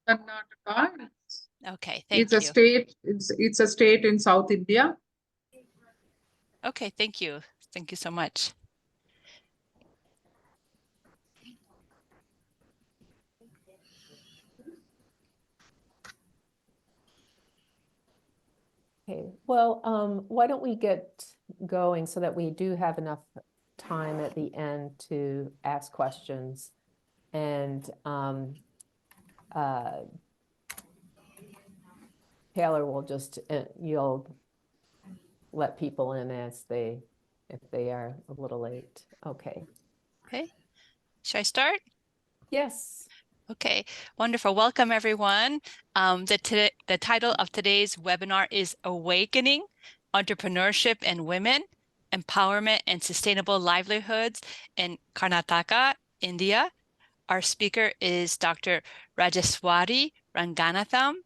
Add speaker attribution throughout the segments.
Speaker 1: Karnataka.
Speaker 2: Karnataka.
Speaker 3: Okay, thank
Speaker 2: you. It's a state in South India.
Speaker 3: Okay, thank you. Thank you so much.
Speaker 1: Okay, well, why don't we get going so that we do have enough time at the end to ask questions, and Taylor will just, you'll let people in as if they are a little late. Okay.
Speaker 3: Okay, should I start?
Speaker 1: Yes.
Speaker 3: Okay, wonderful. Welcome, everyone. The title of today's webinar is Awakening Entrepreneurship and Women, Empowerment and Sustainable Livelihoods in Karnataka, India. Our speaker is Dr. Rajeswari Ranganathan.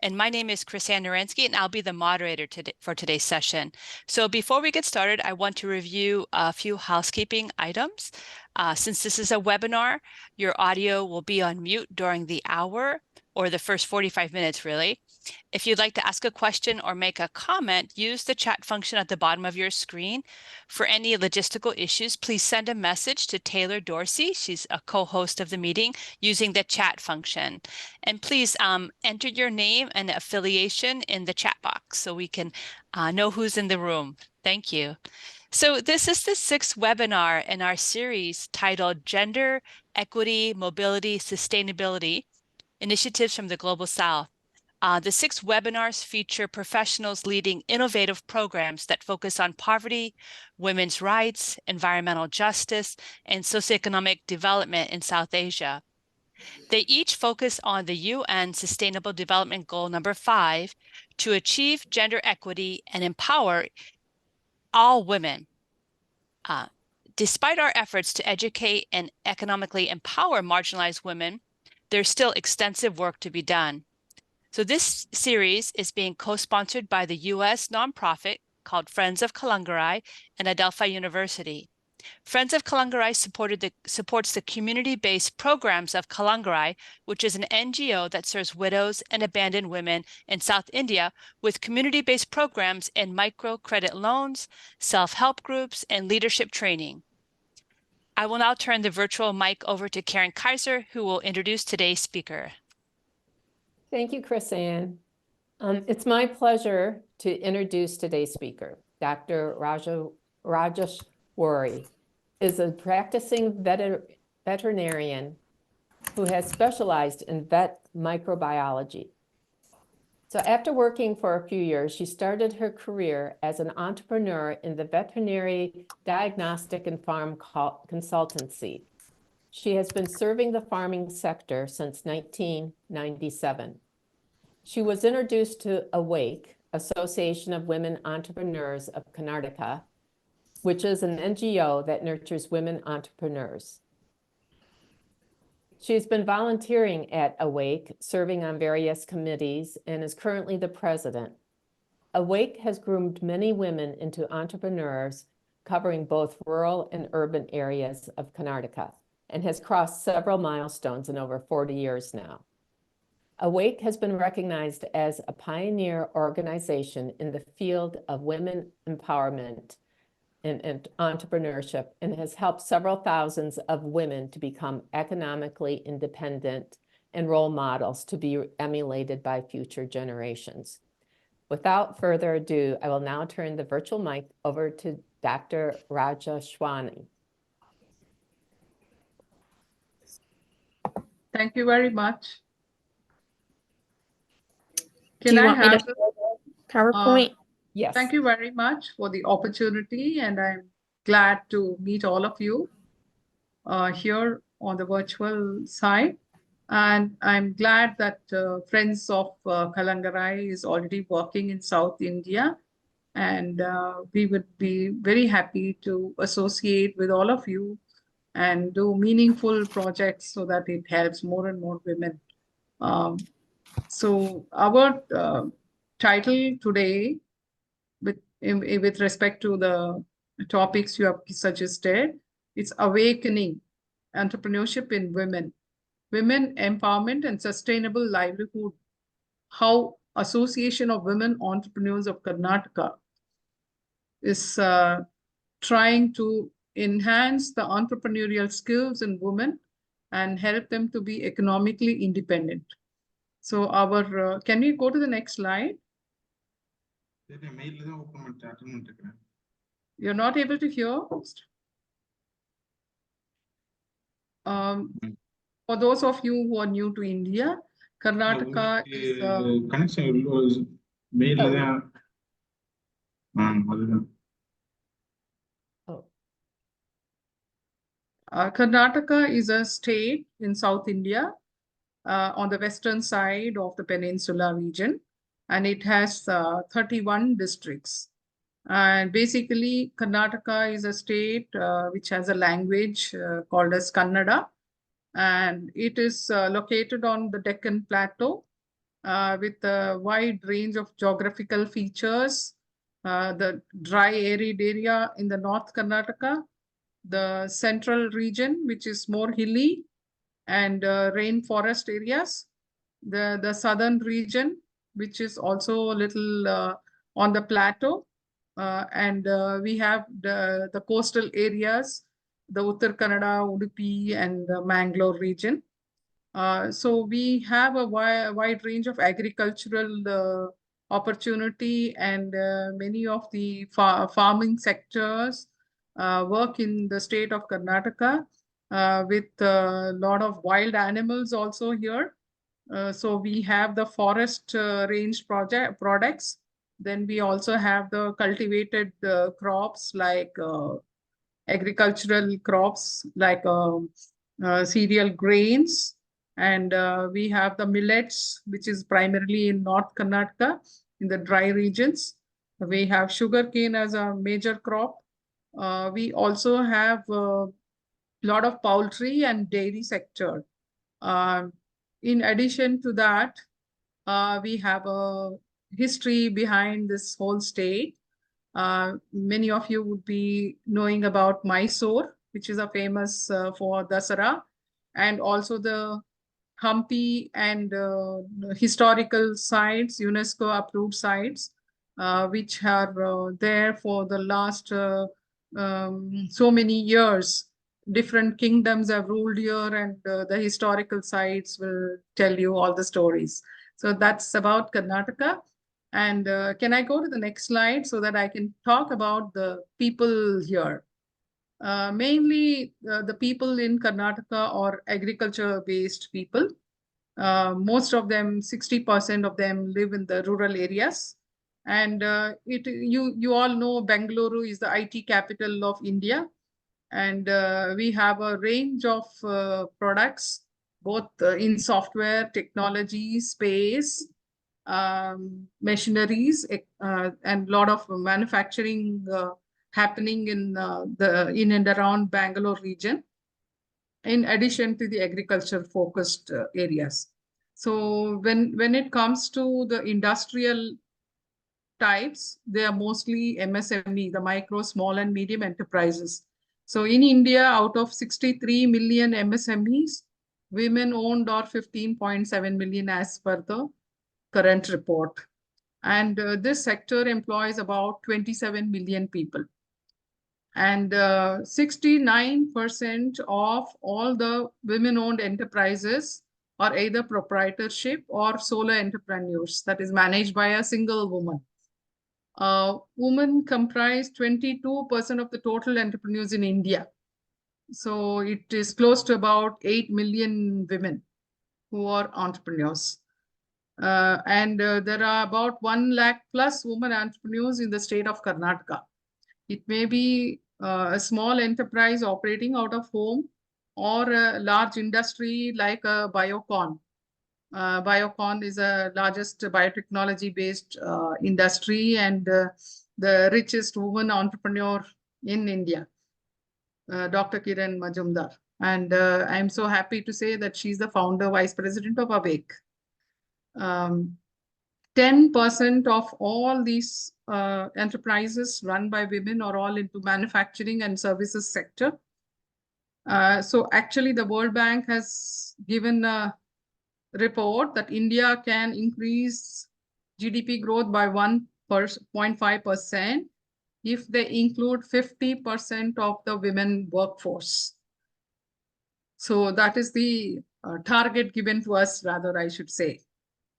Speaker 3: And my name is Chrisanne Narensky, and I'll be the moderator for today's session. So before we get started, I want to review a few housekeeping items. Since this is a webinar, your audio will be on mute during the hour or the first 45 minutes, really. If you'd like to ask a question or make a comment, use the chat function at the bottom of your screen. For any logistical issues, please send a message to Taylor Dorsey. She's a co-host of the meeting using the chat function. And please enter your name and affiliation in the chat box so we can know who's in the room. Thank you. So this is the 6th webinar in our series titled Gender, Equity, Mobility, Sustainability, Initiatives from the Global South. The 6 webinars feature professionals leading innovative programs that focus on poverty, women's rights, environmental justice, and socioeconomic development in South Asia. They each focus on the UN Sustainable Development Goal number 5 to achieve gender equity and empower all women. Despite our efforts to educate and economically empower marginalized women, there's still extensive work to be done. So this series is being co-sponsored by the U.S. nonprofit called Friends of Kalangarai and Adelphi University. Friends of Kalangarai supports the community-based programs of Kalangarai, which is an NGO that serves widows and abandoned women in South India with community-based programs in microcredit loans, self-help groups, and leadership training. I will now turn the virtual mic over to Karen Kaiser, who will introduce today's speaker.
Speaker 1: Thank you, Chrisanne. It's my pleasure to introduce today's speaker. Dr. Rajeswari is a practicing veterinarian who has specialized in vet microbiology. So after working for a few years, she started her career as an entrepreneur in the veterinary diagnostic and farm consultancy. She has been serving the farming sector since 1997. She was introduced to AWAKE, Association of Women Entrepreneurs of Karnataka, which is an NGO that nurtures women entrepreneurs. She's been volunteering at AWAKE, serving on various committees, and is currently the president. AWAKE has groomed many women into entrepreneurs, covering both rural and urban areas of Karnataka, and has crossed several milestones in over 40 years now. AWAKE has been recognized as a pioneer organization in the field of women empowerment and entrepreneurship, and has helped several thousands of women to become economically independent and role models to be emulated by future generations. Without further ado, I will now turn the virtual mic over to Dr. Rajeswari.
Speaker 2: Thank you very much.
Speaker 4: Do you want me to PowerPoint?
Speaker 1: Yes.
Speaker 2: Thank you very much for the opportunity, and I'm glad to meet all of you here on the virtual side. And I'm glad that Friends of Kalangarai is already working in South India, and we would be very happy to associate with all of you and do meaningful projects so that it helps more and more women. So our title today, with respect to the topics you have suggested, it's Awakening Entrepreneurship in Women, Women Empowerment and Sustainable Livelihood, how Association of Women Entrepreneurs of Karnataka is trying to enhance the entrepreneurial skills in women and help them to be economically independent. So our, can we go to the next slide? You're not able to hear? For those of you who are new to India, Karnataka is
Speaker 5: connection was made.
Speaker 2: Karnataka is a state in South India on the western side of the peninsula region, and it has 31 districts. And basically, Karnataka is a state which has a language called as Kannada, and it is located on the Deccan Plateau with a wide range of geographical features. The dry arid area in the North Karnataka, the central region, which is more hilly and rainforest areas, the southern region, which is also a little on the plateau, and we have the coastal areas, the Uttar Kannada, Udupi, and the Mangalore region. So we have a wide range of agricultural opportunity, and many of the farming sectors work in the state of Karnataka with a lot of wild animals also here. So we have the forest range products. Then we also have the cultivated crops like agricultural crops like cereal grains. And we have the millets, which is primarily in North Karnataka, in the dry regions. We have sugarcane as a major crop. We also have a lot of poultry and dairy sector. In addition to that, we have a history behind this whole state. Many of you would be knowing about Mysore, which is a famous for Dasara, and also the Hampi and historical sites, UNESCO approved sites, which are there for the last so many years. Different kingdoms have ruled here, and the historical sites will tell you all the stories. So that's about Karnataka. And can I go to the next slide so that I can talk about the people here? Mainly the people in Karnataka are agriculture-based people. Most of them, 60% of them, live in the rural areas. And you all know Bengaluru is the IT capital of India. And we have a range of products, both in software, technology, space, machineries, and a lot of manufacturing happening in and around Bangalore region, in addition to the agriculture focused areas. So when it comes to the industrial types, they are mostly MSME, the micro, small and medium enterprises. So in India, out of 63 million MSMEs, women owned are 15.7 million as per the current report. And this sector employs about 27 million people. And 69% of all the women-owned enterprises are either proprietorship or solo entrepreneurs, that is managed by a single woman. Women comprise 22% of the total entrepreneurs in India. So it is close to about 8 million women who are entrepreneurs. And there are about 1 lakh plus women entrepreneurs in the state of Karnataka. It may be a small enterprise operating out of home or a large industry like a Biocon. Biocon is the largest biotechnology-based industry and the richest woman entrepreneur in India, Dr. Kiran Majumdar. And I'm so happy to say that she's the founder, vice president of Awake. 10% of all these enterprises run by women are all into manufacturing and services sector. So actually, the World Bank has given a report that India can increase GDP growth by 1.5% if they include 50% of the women workforce. So that is the target given to us, rather, I should say.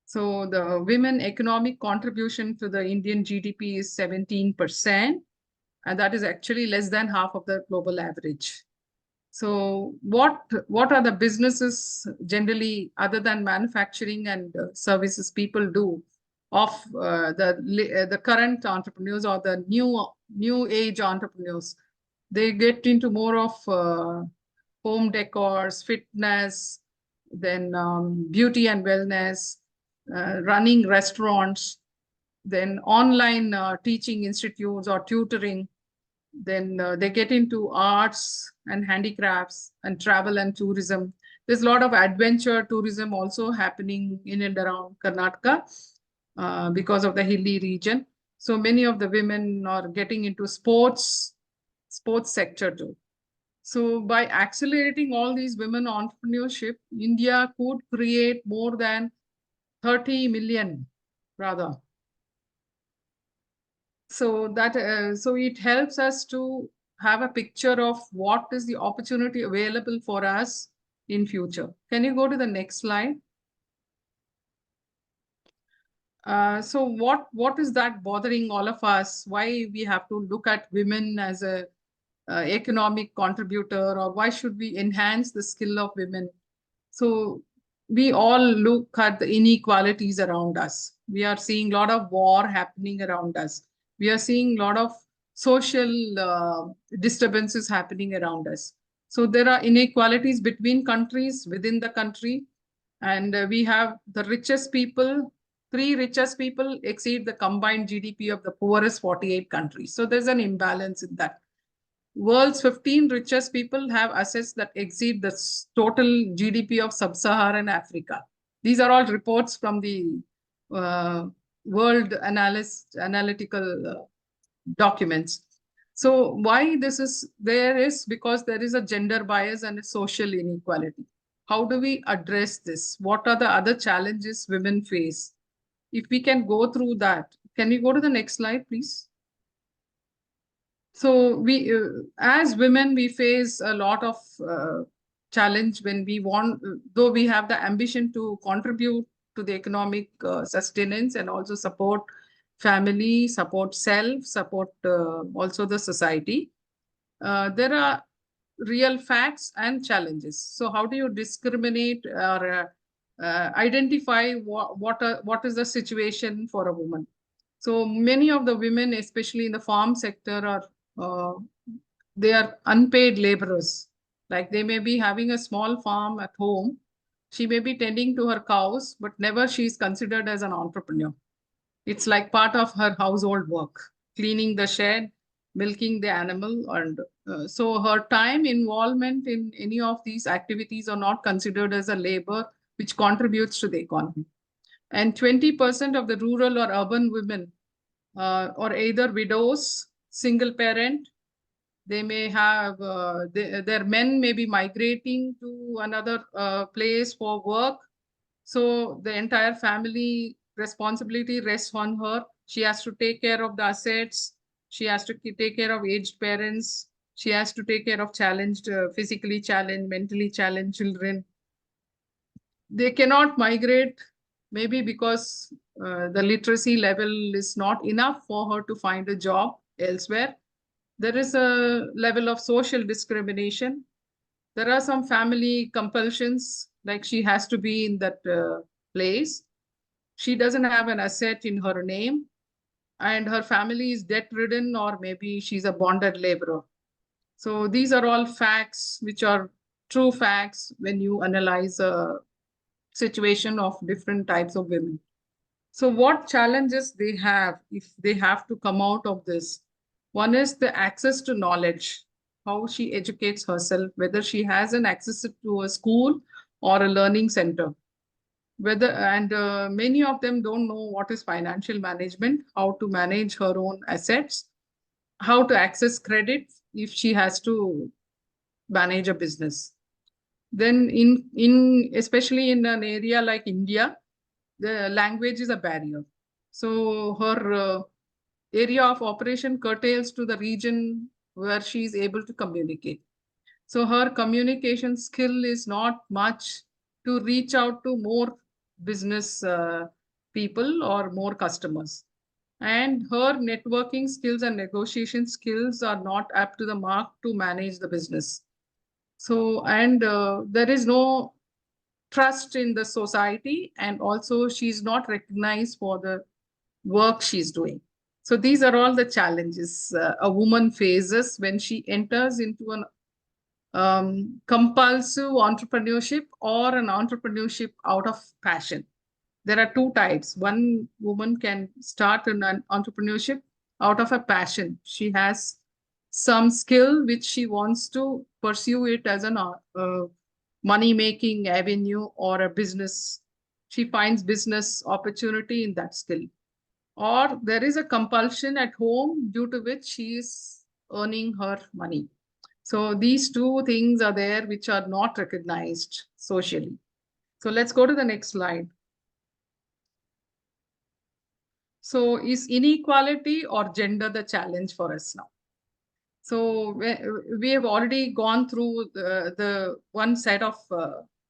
Speaker 2: So the women economic contribution to the Indian GDP is 17%, and that is actually less than half of the global average. So what are the businesses generally, other than manufacturing and services, people do of the current entrepreneurs or the new age entrepreneurs? They get into more of home decors, fitness, then beauty and wellness, running restaurants, then online teaching institutes or tutoring. Then they get into arts and handicrafts and travel and tourism. There's a lot of adventure tourism also happening in and around Karnataka because of the hilly region. So many of the women are getting into sports sector too. So by accelerating all these women entrepreneurship, India could create more than 30 million rather. So that so it helps us to have a picture of what is the opportunity available for us in future. Can you go to the next slide? So what is that bothering all of us? Why we have to look at women as a economic contributor, or why should we enhance the skill of women? So we all look at the inequalities around us. We are seeing a lot of war happening around us. We are seeing a lot of social disturbances happening around us. So there are inequalities between countries, within the country, and we have the richest people, 3 richest people exceed the combined GDP of the poorest 48 countries. So there's an imbalance in that. World's 15 richest people have assets that exceed the total GDP of sub-Saharan Africa. These are all reports from the World Analytical documents. So why this is there is because there is a gender bias and a social inequality. How do we address this? What are the other challenges women face? If we can go through that, can you go to the next slide, please? So we, as women, we face a lot of challenge when we want, though we have the ambition to contribute to the economic sustenance and also support family, support self, support also the society. There are real facts and challenges. So how do you discriminate or identify what is the situation for a woman? So many of the women, especially in the farm sector, are they are unpaid laborers. Like they may be having a small farm at home. She may be tending to her cows, but never she is considered as an entrepreneur. It's like part of her household work, cleaning the shed, milking the animal. And so her time involvement in any of these activities are not considered as a labor which contributes to the economy. And 20% of the rural or urban women are either widows, single parent. They may have, their men may be migrating to another place for work. So the entire family responsibility rests on her. She has to take care of the assets. She has to take care of aged parents. She has to take care of challenged, physically challenged, mentally challenged children. They cannot migrate, maybe because the literacy level is not enough for her to find a job elsewhere. There is a level of social discrimination. There are some family compulsions, like she has to be in that place. She doesn't have an asset in her name, and her family is debt-ridden, or maybe she's a bonded laborer. So these are all facts, which are true facts when you analyze a situation of different types of women. So what challenges they have if they have to come out of this? One is the access to knowledge, how she educates herself, whether she has an access to a school or a learning center. And many of them don't know what is financial management, how to manage her own assets, how to access credit if she has to manage a business. Then especially in an area like India, the language is a barrier. So her area of operation curtails to the region where she is able to communicate. So her communication skill is not much to reach out to more business people or more customers. And her networking skills and negotiation skills are not up to the mark to manage the business. So, and there is no trust in the society, and also she's not recognized for the work she's doing. So these are all the challenges a woman faces when she enters into an compulsive entrepreneurship or an entrepreneurship out of passion. There are two types. One woman can start an entrepreneurship out of a passion. She has some skill which she wants to pursue it as an money-making avenue or a business. She finds business opportunity in that skill. Or there is a compulsion at home due to which she is earning her money. So these two things are there which are not recognized socially. So let's go to the next slide. So is inequality or gender the challenge for us now? So we have already gone through the one set of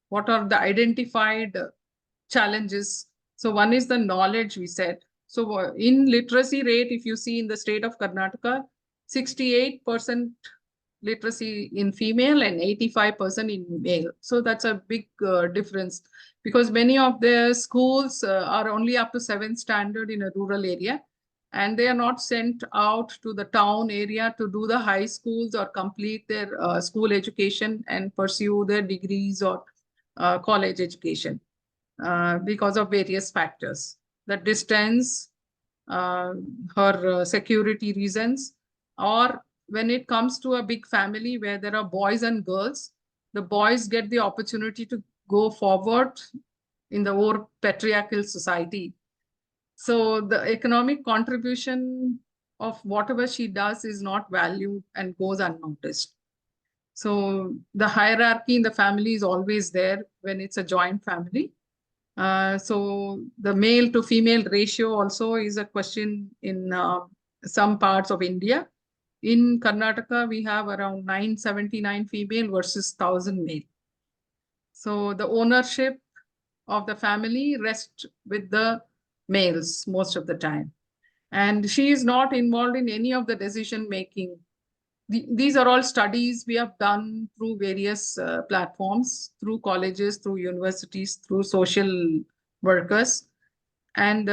Speaker 2: what are the identified challenges. So one is the knowledge, we said. So in literacy rate, if you see in the state of Karnataka, 68% literacy in female and 85% in male. So that's a big difference, because many of the schools are only up to 7th standard in a rural area, and they are not sent out to the town area to do the high schools or complete their school education and pursue their degrees or college education because of various factors. The distance, her security reasons, or when it comes to a big family where there are boys and girls, the boys get the opportunity to go forward in the more patriarchal society. So the economic contribution of whatever she does is not valued and goes unnoticed. So the hierarchy in the family is always there when it's a joint family. So the male to female ratio also is a question in some parts of India. In Karnataka, we have around 979 female versus 1,000 male. So the ownership of the family rests with the males most of the time. And she is not involved in any of the decision making. These are all studies we have done through various platforms, through colleges, through universities, through social workers. And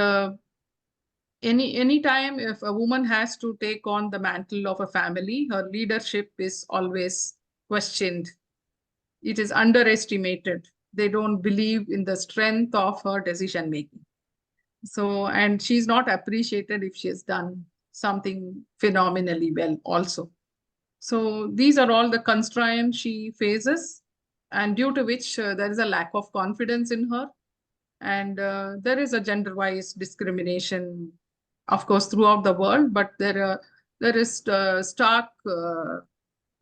Speaker 2: any time if a woman has to take on the mantle of a family, her leadership is always questioned. It is underestimated. They don't believe in the strength of her decision making. So, and she's not appreciated if she has done something phenomenally well also. So these are all the constraints she faces, and due to which there is a lack of confidence in her. And there is a gender-wise discrimination, of course, throughout the world, but there is stark,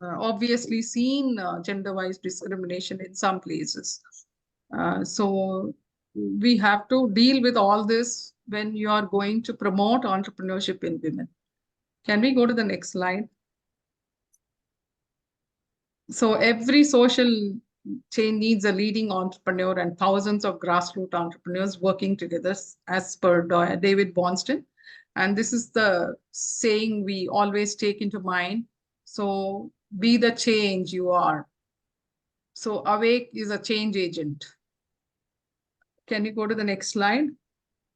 Speaker 2: obviously seen gender-wise discrimination in some places. So we have to deal with all this when you are going to promote entrepreneurship in women. Can we go to the next slide? So every social chain needs a leading entrepreneur and thousands of grassroots entrepreneurs working together, as per David Bonston. And this is the saying we always take into mind. So be the change you are. So Awake is a change agent. Can you go to the next slide?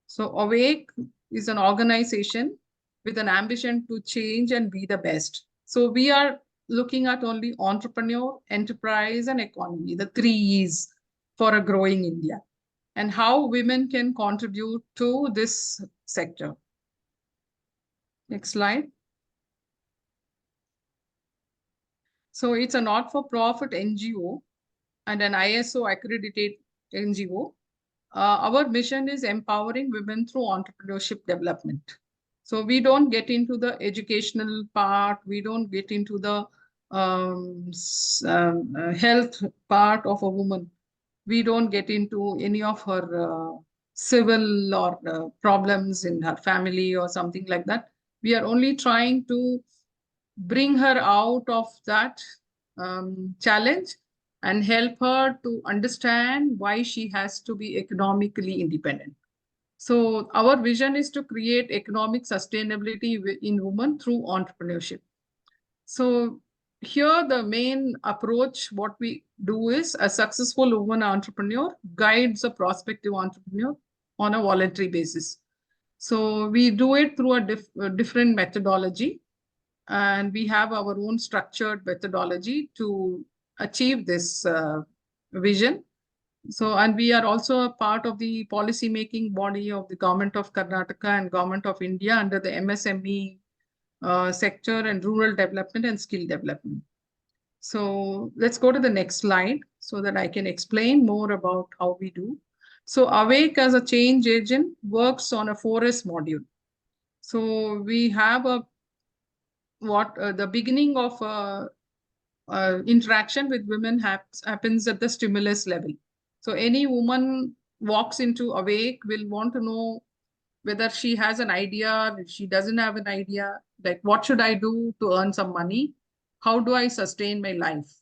Speaker 2: So Awake is an organization with an ambition to change and be the best. So we are looking at only entrepreneur, enterprise, and economy, the 3 E's for a growing India, and how women can contribute to this sector. Next slide. So it's a not-for-profit NGO and an ISO accredited NGO. Our mission is empowering women through entrepreneurship development. So we don't get into the educational part. We don't get into the health part of a woman. We don't get into any of her civil or problems in her family or something like that. We are only trying to bring her out of that challenge and help her to understand why she has to be economically independent. So our vision is to create economic sustainability in women through entrepreneurship. So here the main approach, what we do is a successful woman entrepreneur guides a prospective entrepreneur on a voluntary basis. So we do it through a different methodology, and we have our own structured methodology to achieve this vision. So, and we are also a part of the policy making body of the Government of Karnataka and Government of India under the MSME sector and rural development and skill development. So let's go to the next slide so that I can explain more about how we do. So Awake as a change agent works on a 4S module. So we have the beginning of interaction with women happens at the stimulus level. So any woman walks into Awake will want to know whether she has an idea, if she doesn't have an idea, like what should I do to earn some money? How do I sustain my life?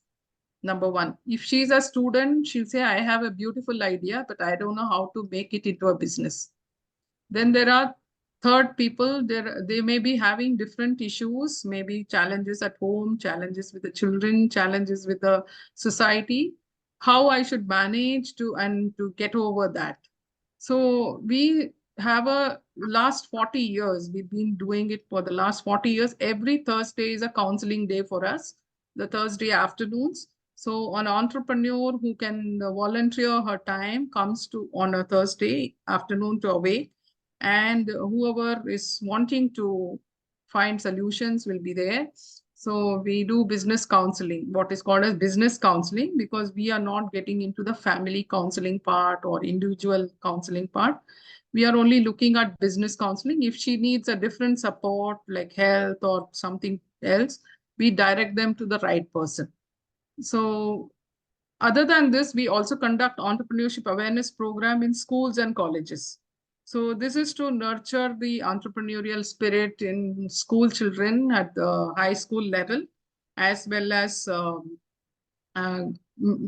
Speaker 2: Number one, if she's a student, she'll say, I have a beautiful idea, but I don't know how to make it into a business. Then there are third people, they may be having different issues, maybe challenges at home, challenges with the children, challenges with the society, how I should manage to get over that. So we have a last 40 years, we've been doing it for the last 40 years. Every Thursday is a counseling day for us, the Thursday afternoons. So an entrepreneur who can volunteer her time comes to on a Thursday afternoon to Awake, and whoever is wanting to find solutions will be there. So we do business counseling, what is called as business counseling, because we are not getting into the family counseling part or individual counseling part. We are only looking at business counseling. If she needs a different support like health or something else, we direct them to the right person. So other than this, we also conduct entrepreneurship awareness program in schools and colleges. So this is to nurture the entrepreneurial spirit in school children at the high school level, as well as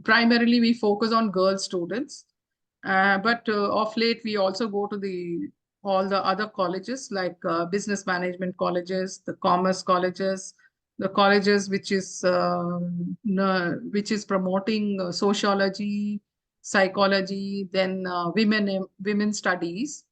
Speaker 2: primarily we focus on girl students. But of late, we also go to all the other colleges like business management colleges, the commerce colleges, the colleges which is promoting sociology, psychology, then women studies.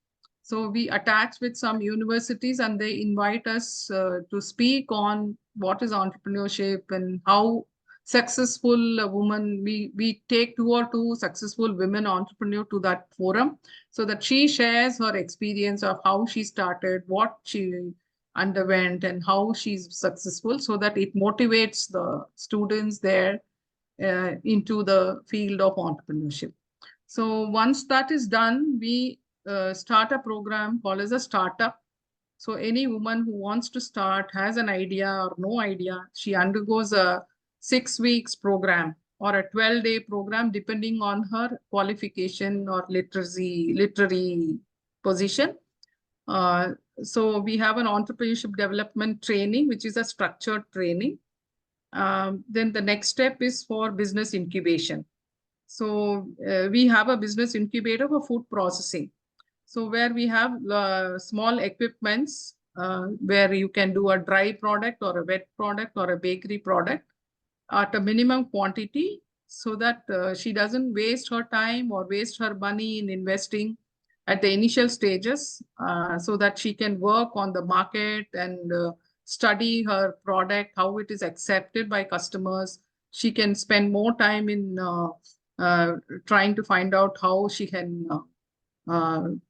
Speaker 2: So we attach with some universities and they invite us to speak on what is entrepreneurship and how successful woman, we take two or two successful women entrepreneur to that forum so that she shares her experience of how she started, what she underwent and how she's successful, so that it motivates the students there into the field of entrepreneurship. So once that is done, we start a program called as a startup. So any woman who wants to start, has an idea or no idea, she undergoes a 6 weeks program or a 12-day program depending on her qualification or literary position. So we have an entrepreneurship development training, which is a structured training. Then the next step is for business incubation. So we have a business incubator for food processing. So where we have small equipments where you can do a dry product or a wet product or a bakery product at a minimum quantity, so that she doesn't waste her time or waste her money in investing at the initial stages, so that she can work on the market and study her product, how it is accepted by customers. She can spend more time in trying to find out how she can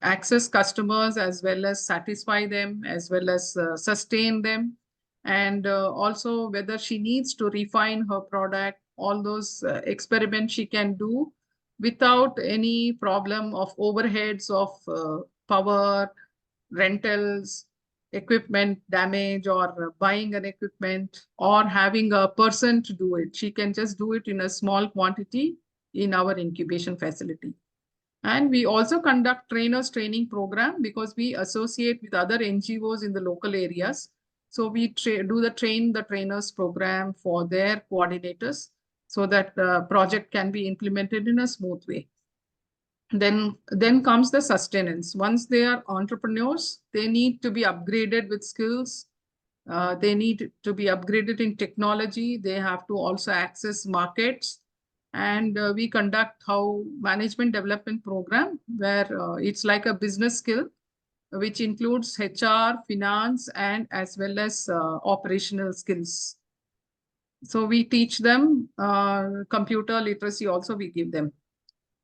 Speaker 2: access customers as well as satisfy them, as well as sustain them. And also whether she needs to refine her product, all those experiments she can do without any problem of overheads of power, rentals, equipment damage or buying an equipment or having a person to do it. She can just do it in a small quantity in our incubation facility. And we also conduct trainers training program because we associate with other NGOs in the local areas. So we do the train the trainers program for their coordinators so that the project can be implemented in a smooth way. Then comes the sustenance. Once they are entrepreneurs, they need to be upgraded with skills. They need to be upgraded in technology. They have to also access markets. And we conduct how management development program where it's like a business skill, which includes HR, finance, and as well as operational skills. So we teach them computer literacy also we give them.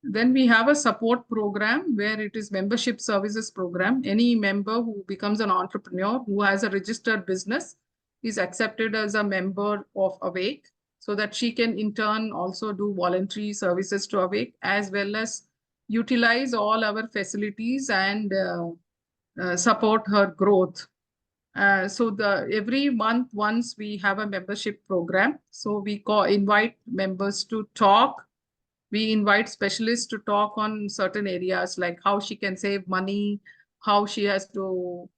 Speaker 2: Then we have a support program where it is membership services program. Any member who becomes an entrepreneur who has a registered business is accepted as a member of Awake so that she can in turn also do voluntary services to Awake as well as utilize all our facilities and support her growth. So every month once we have a membership program. So we invite members to talk. We invite specialists to talk on certain areas like how she can save money, how she has to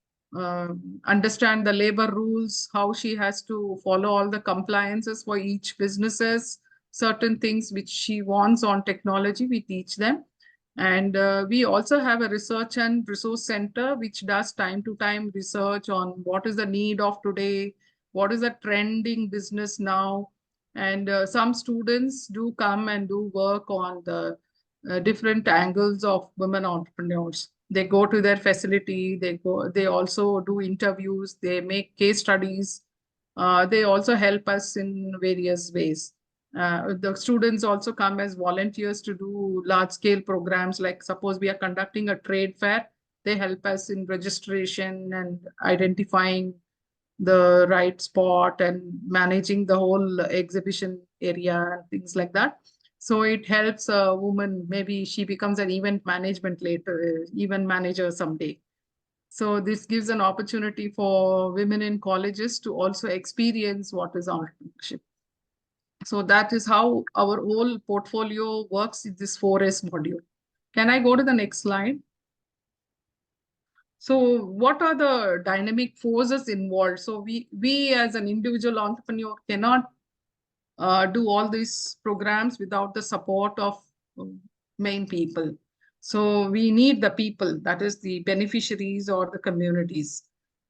Speaker 2: understand the labor rules, how she has to follow all the compliances for each businesses, certain things which she wants on technology, we teach them. And we also have a research and resource center which does time to time research on what is the need of today, what is the trending business now. And some students do come and do work on the different angles of women entrepreneurs. They go to their facility, they also do interviews, they make case studies. They also help us in various ways. The students also come as volunteers to do large scale programs. Like suppose we are conducting a trade fair, they help us in registration and identifying the right spot and managing the whole exhibition area and things like that. So it helps a woman, maybe she becomes an event management later, event manager someday. So this gives an opportunity for women in colleges to also experience what is entrepreneurship. So that is how our whole portfolio works in this 4S module. Can I go to the next slide? So what are the dynamic forces involved? So we as an individual entrepreneur cannot do all these programs without the support of main people. So we need the people, that is the beneficiaries or the communities,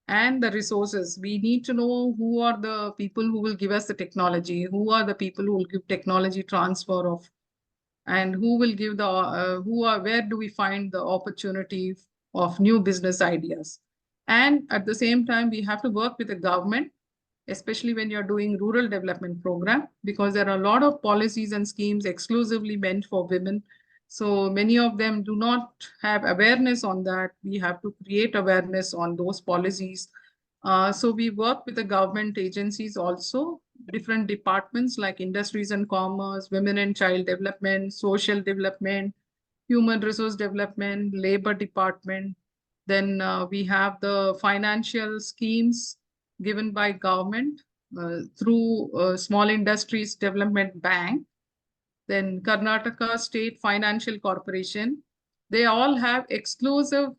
Speaker 2: and the resources. We need to know who are the people who will give us the technology, who are the people who will give technology transfer of, and who will give the, where do we find the opportunity of new business ideas. And at the same time, we have to work with the government, especially when you're doing rural development program, because there are a lot of policies and schemes exclusively meant for women. So many of them do not have awareness on that. We have to create awareness on those policies. So we work with the government agencies also, different departments like industries and commerce, women and child development, social development, human resource development, labor department. Then we have the financial schemes given by government through Small Industries Development Bank. Then Karnataka State Financial Corporation. They all have exclusive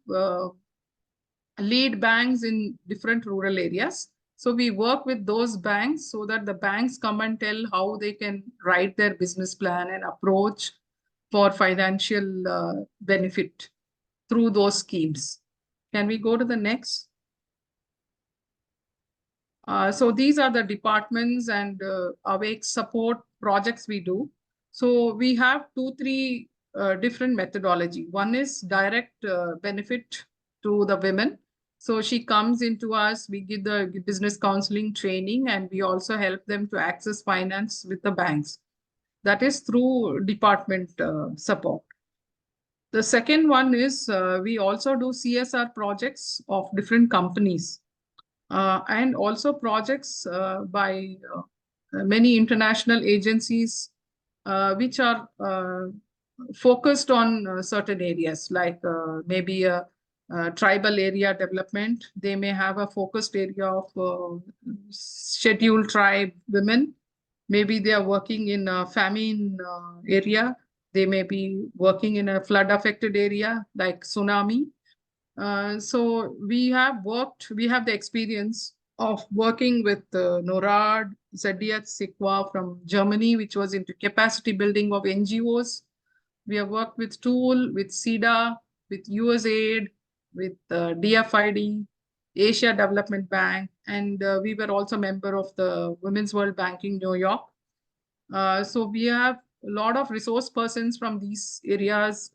Speaker 2: lead banks in different rural areas. So we work with those banks so that the banks come and tell how they can write their business plan and approach for financial benefit through those schemes. Can we go to the next? So these are the departments and Awake support projects we do. So we have 2-3 different methodology. One is direct benefit to the women. So she comes into us, we give the business counseling training, and we also help them to access finance with the banks. That is through department support. The second one is we also do CSR projects of different companies and also projects by many international agencies which are focused on certain areas like maybe tribal area development. They may have a focused area of scheduled tribe women. Maybe they are working in a famine area. They may be working in a flood affected area like tsunami. So we have the experience of working with NORAD, ZDH Sikwa from Germany, which was into capacity building of NGOs. We have worked with TOOL, with SIDA, with USAID, with DFID, Asia Development Bank, and we were also member of the Women's World Banking New York. So we have a lot of resource persons from these areas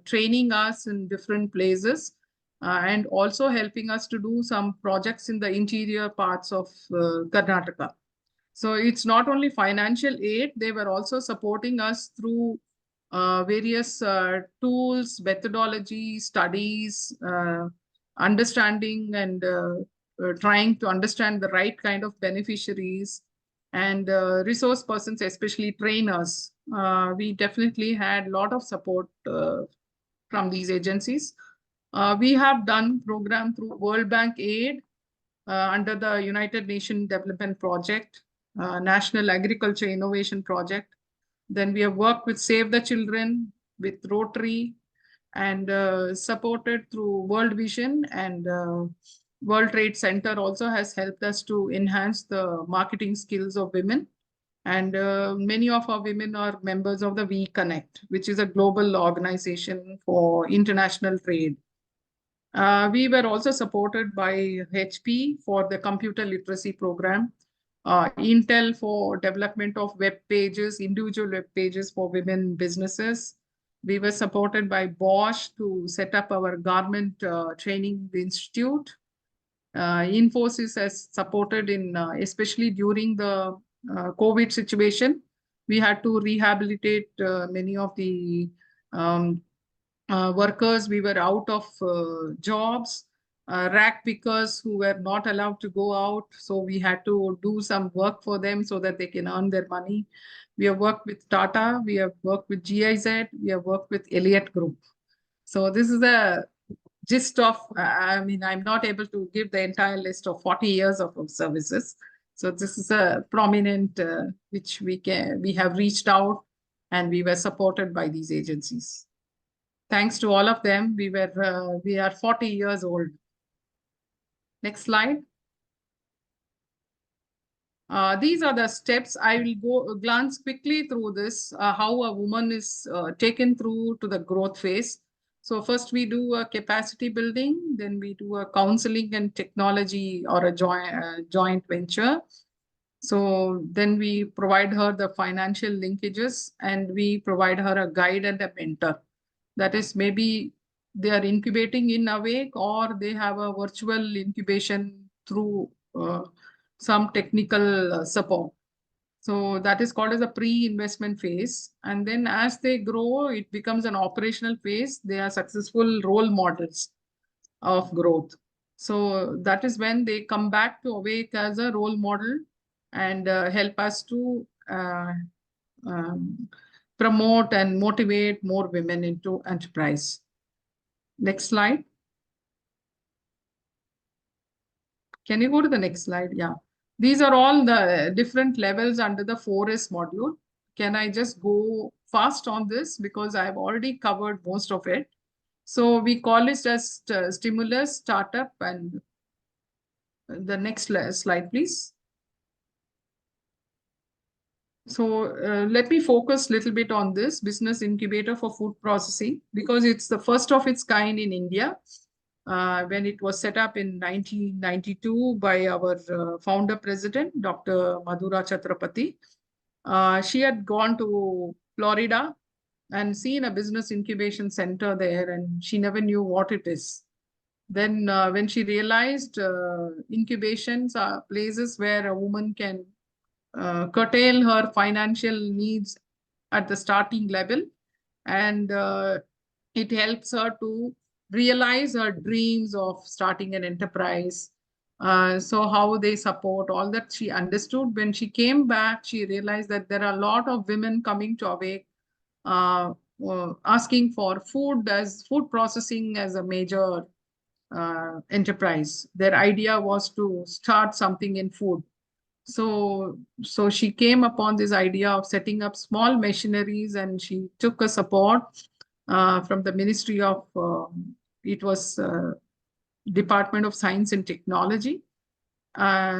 Speaker 2: training us in different places and also helping us to do some projects in the interior parts of Karnataka. So it's not only financial aid, they were also supporting us through various tools, methodology, studies, understanding and trying to understand the right kind of beneficiaries and resource persons, especially trainers. We definitely had a lot of support from these agencies. We have done program through World Bank aid under the United Nations Development Project, National Agriculture Innovation Project. Then we have worked with Save the Children, with Rotary, and supported through World Vision, and World Trade Center also has helped us to enhance the marketing skills of women. And many of our women are members of the We Connect, which is a global organization for international trade. We were also supported by HP for the computer literacy program, Intel for development of web pages, individual web pages for women businesses. We were supported by Bosch to set up our garment training institute. Infosys has supported in, especially during the COVID situation, we had to rehabilitate many of the workers. We were out of jobs, rack pickers who were not allowed to go out. So we had to do some work for them so that they can earn their money. We have worked with Tata, we have worked with GIZ, we have worked with Elliott Group. So this is a gist of, I mean, I'm not able to give the entire list of 40 years of services. So this is a prominent, which we have reached out and we were supported by these agencies. Thanks to all of them, we are 40 years old. Next slide. These are the steps. I will glance quickly through this, how a woman is taken through to the growth phase. So first we do a capacity building, then we do a counseling and technology or a joint venture. So then we provide her the financial linkages and we provide her a guide and a mentor. That is, maybe they are incubating in Awake or they have a virtual incubation through some technical support. So that is called as a pre-investment phase. And then as they grow, it becomes an operational phase. They are successful role models of growth. So that is when they come back to Awake as a role model and help us to promote and motivate more women into enterprise. Next slide. Can you go to the next slide? Yeah. These are all the different levels under the 4S module. Can I just go fast on this because I've already covered most of it. So we call it as stimulus, startup, and the next slide, please. So let me focus a little bit on this business incubator for food processing because it's the first of its kind in India. When it was set up in 1992 by our founder president, Dr. Madhura Chatrapati. She had gone to Florida and seen a business incubation center there, and she never knew what it is. Then when she realized incubations are places where a woman can curtail her financial needs at the starting level, and it helps her to realize her dreams of starting an enterprise. So how they support, all that she understood. When she came back, she realized that there are a lot of women coming to Awake asking for food processing as a major enterprise. Their idea was to start something in food. So she came upon this idea of setting up small machineries, and she took a support from the Ministry of, it was Department of Science and Technology.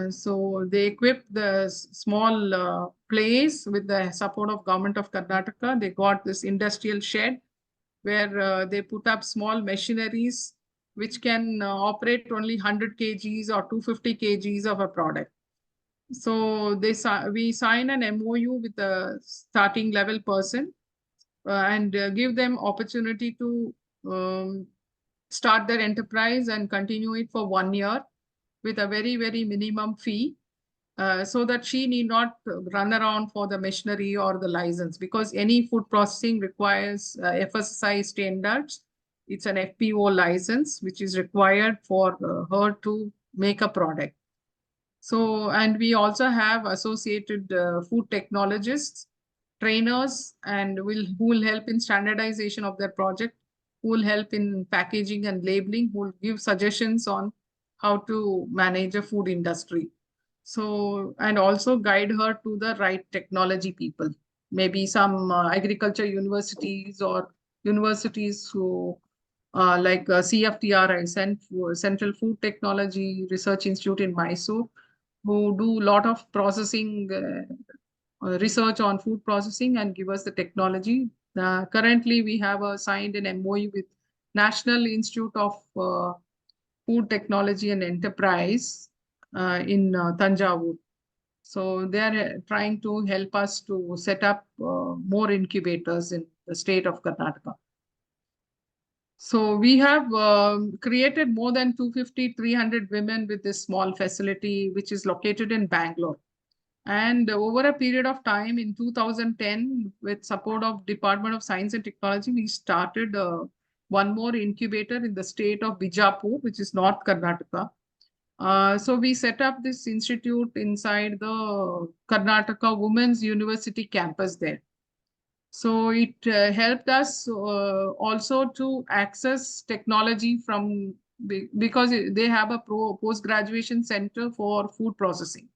Speaker 2: So they equipped the small place with the support of Government of Karnataka. They got this industrial shed where they put up small machineries which can operate only 100 kgs or 250 kgs of a product. So we sign an MOU with a starting level person and give them opportunity to start their enterprise and continue it for 1 year with a very, very minimum fee, so that she need not run around for the machinery or the license, because any food processing requires FSSAI standards. It's an FPO license, which is required for her to make a product. So, and we also have associated food technologists, trainers, and who will help in standardization of their project, who will help in packaging and labeling, who will give suggestions on how to manage a food industry. So, and also guide her to the right technology people, maybe some agriculture universities or universities who like CFTRI, Central Food Technology Research Institute in Mysore, who do a lot of processing research on food processing and give us the technology. Currently, we have signed an MOU with National Institute of Food Technology and Enterprise in Tanjavur. So they are trying to help us to set up more incubators in the state of Karnataka. So we have created more than 250, 300 women with this small facility, which is located in Bangalore. And over a period of time in 2010, with support of Department of Science and Technology, we started one more incubator in the state of Bijapur, which is North Karnataka. So we set up this institute inside the Karnataka Women's University campus there. So it helped us also to access technology from, because they have a post-graduation center for food processing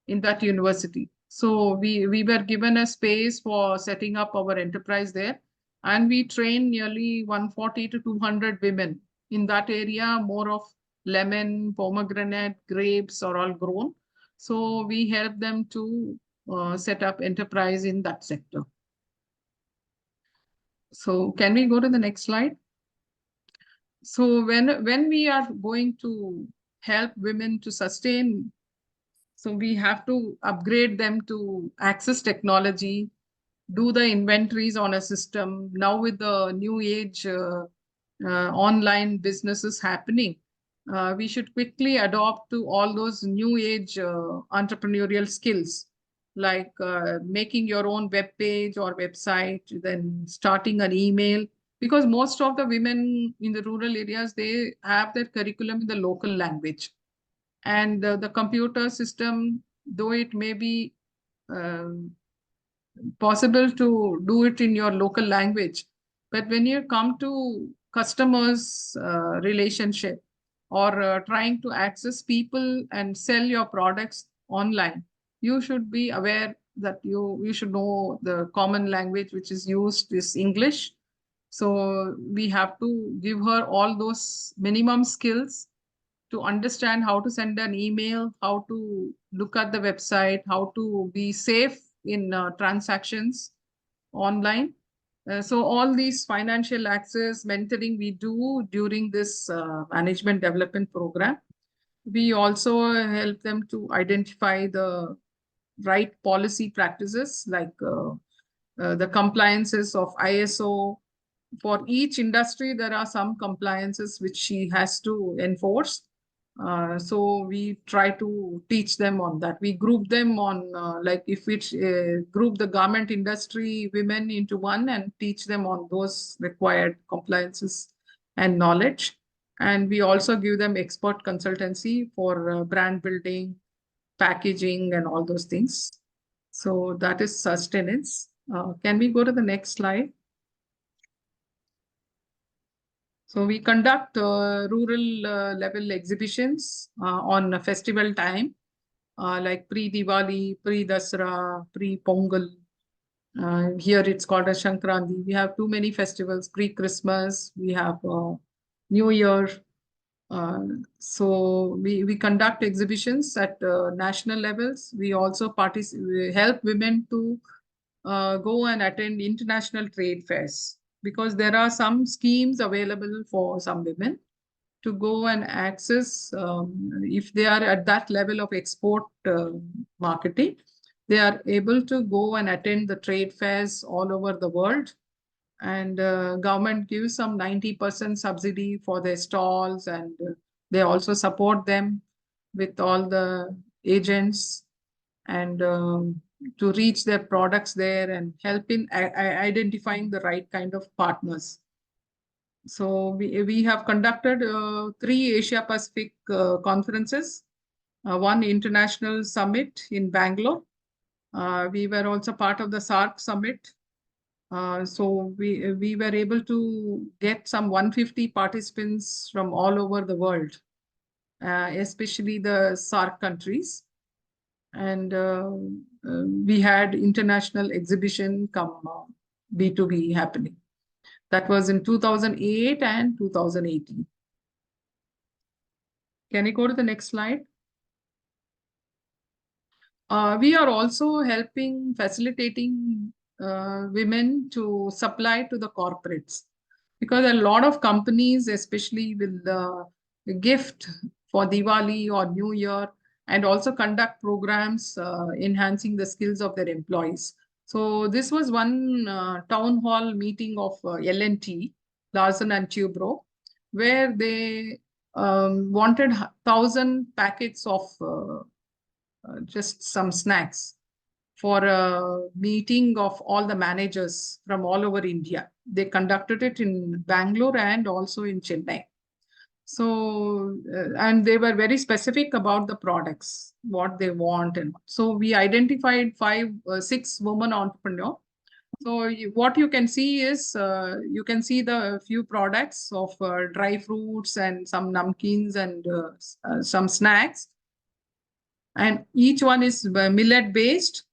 Speaker 2: in that university. So we were given a space for setting up our enterprise there, and we trained nearly 140 to 200 women in that area. More of lemon, pomegranate, grapes are all grown. So we help them to set up enterprise in that sector. So can we go to the next slide? So when we are going to help women to sustain, so we have to upgrade them to access technology, do the inventories on a system. Now with the new age online businesses happening, we should quickly adopt to all those new age entrepreneurial skills, like making your own web page or website, then starting an email, because most of the women in the rural areas, they have their curriculum in the local language. And the computer system, though it may be possible to do it in your local language, but when you come to customers relationship or trying to access people and sell your products online, you should be aware that you should know the common language which is used is English. So we have to give her all those minimum skills to understand how to send an email, how to look at the website, how to be safe in transactions online. So all these financial access mentoring we do during this management development program. We also help them to identify the right policy practices, like the compliances of ISO. For each industry, there are some compliances which she has to enforce. So we try to teach them on that. We group them on, like if we group the garment industry women into one and teach them on those required compliances and knowledge. And we also give them expert consultancy for brand building, packaging, and all those things. So that is sustenance. Can we go to the next slide? So we conduct rural level exhibitions on a festival time, like pre-Diwali, pre-Dasra, pre-Pongal. Here it's called a Shankranti. We have too many festivals, pre-Christmas, we have New Year. So we conduct exhibitions at national levels. We also we help women to go and attend international trade fairs, because there are some schemes available for some women to go and access, if they are at that level of export marketing, they are able to go and attend the trade fairs all over the world. And government gives some 90% subsidy for their stalls, and they also support them with all the agents, and to reach their products there and help in identifying the right kind of partners. So we have conducted 3 Asia Pacific conferences, one international summit in Bangalore. We were also part of the SARC summit. So we were able to get some 150 participants from all over the world, especially the SARC countries. And we had international exhibition come B2B happening. That was in 2008 and 2018. Can you go to the next slide? We are also helping, facilitating women to supply to the corporates, because a lot of companies, especially with the gift for Diwali or New Year, and also conduct programs enhancing the skills of their employees. So this was one town hall meeting of L&T, Larsen and Toubro, where they wanted 1,000 packets of just some snacks for a meeting of all the managers from all over India. They conducted it in Bangalore and also in Chennai. So, and they were very specific about the products, what they want. And so we identified 6 women entrepreneurs. So what you can see is, you can see the few products of dry fruits and some namkeens and some snacks. And each one is millet based.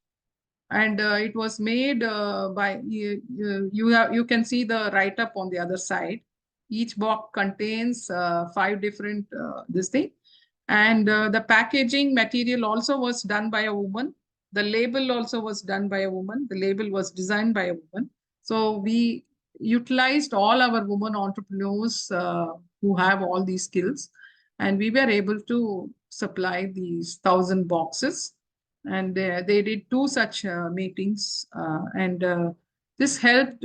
Speaker 2: And it was made by, you can see the write-up on the other side. Each box contains 5 different this thing. And the packaging material also was done by a woman. The label also was done by a woman. The label was designed by a woman. So we utilized all our women entrepreneurs who have all these skills. And we were able to supply these 1,000 boxes. And they did 2 such meetings. And this helped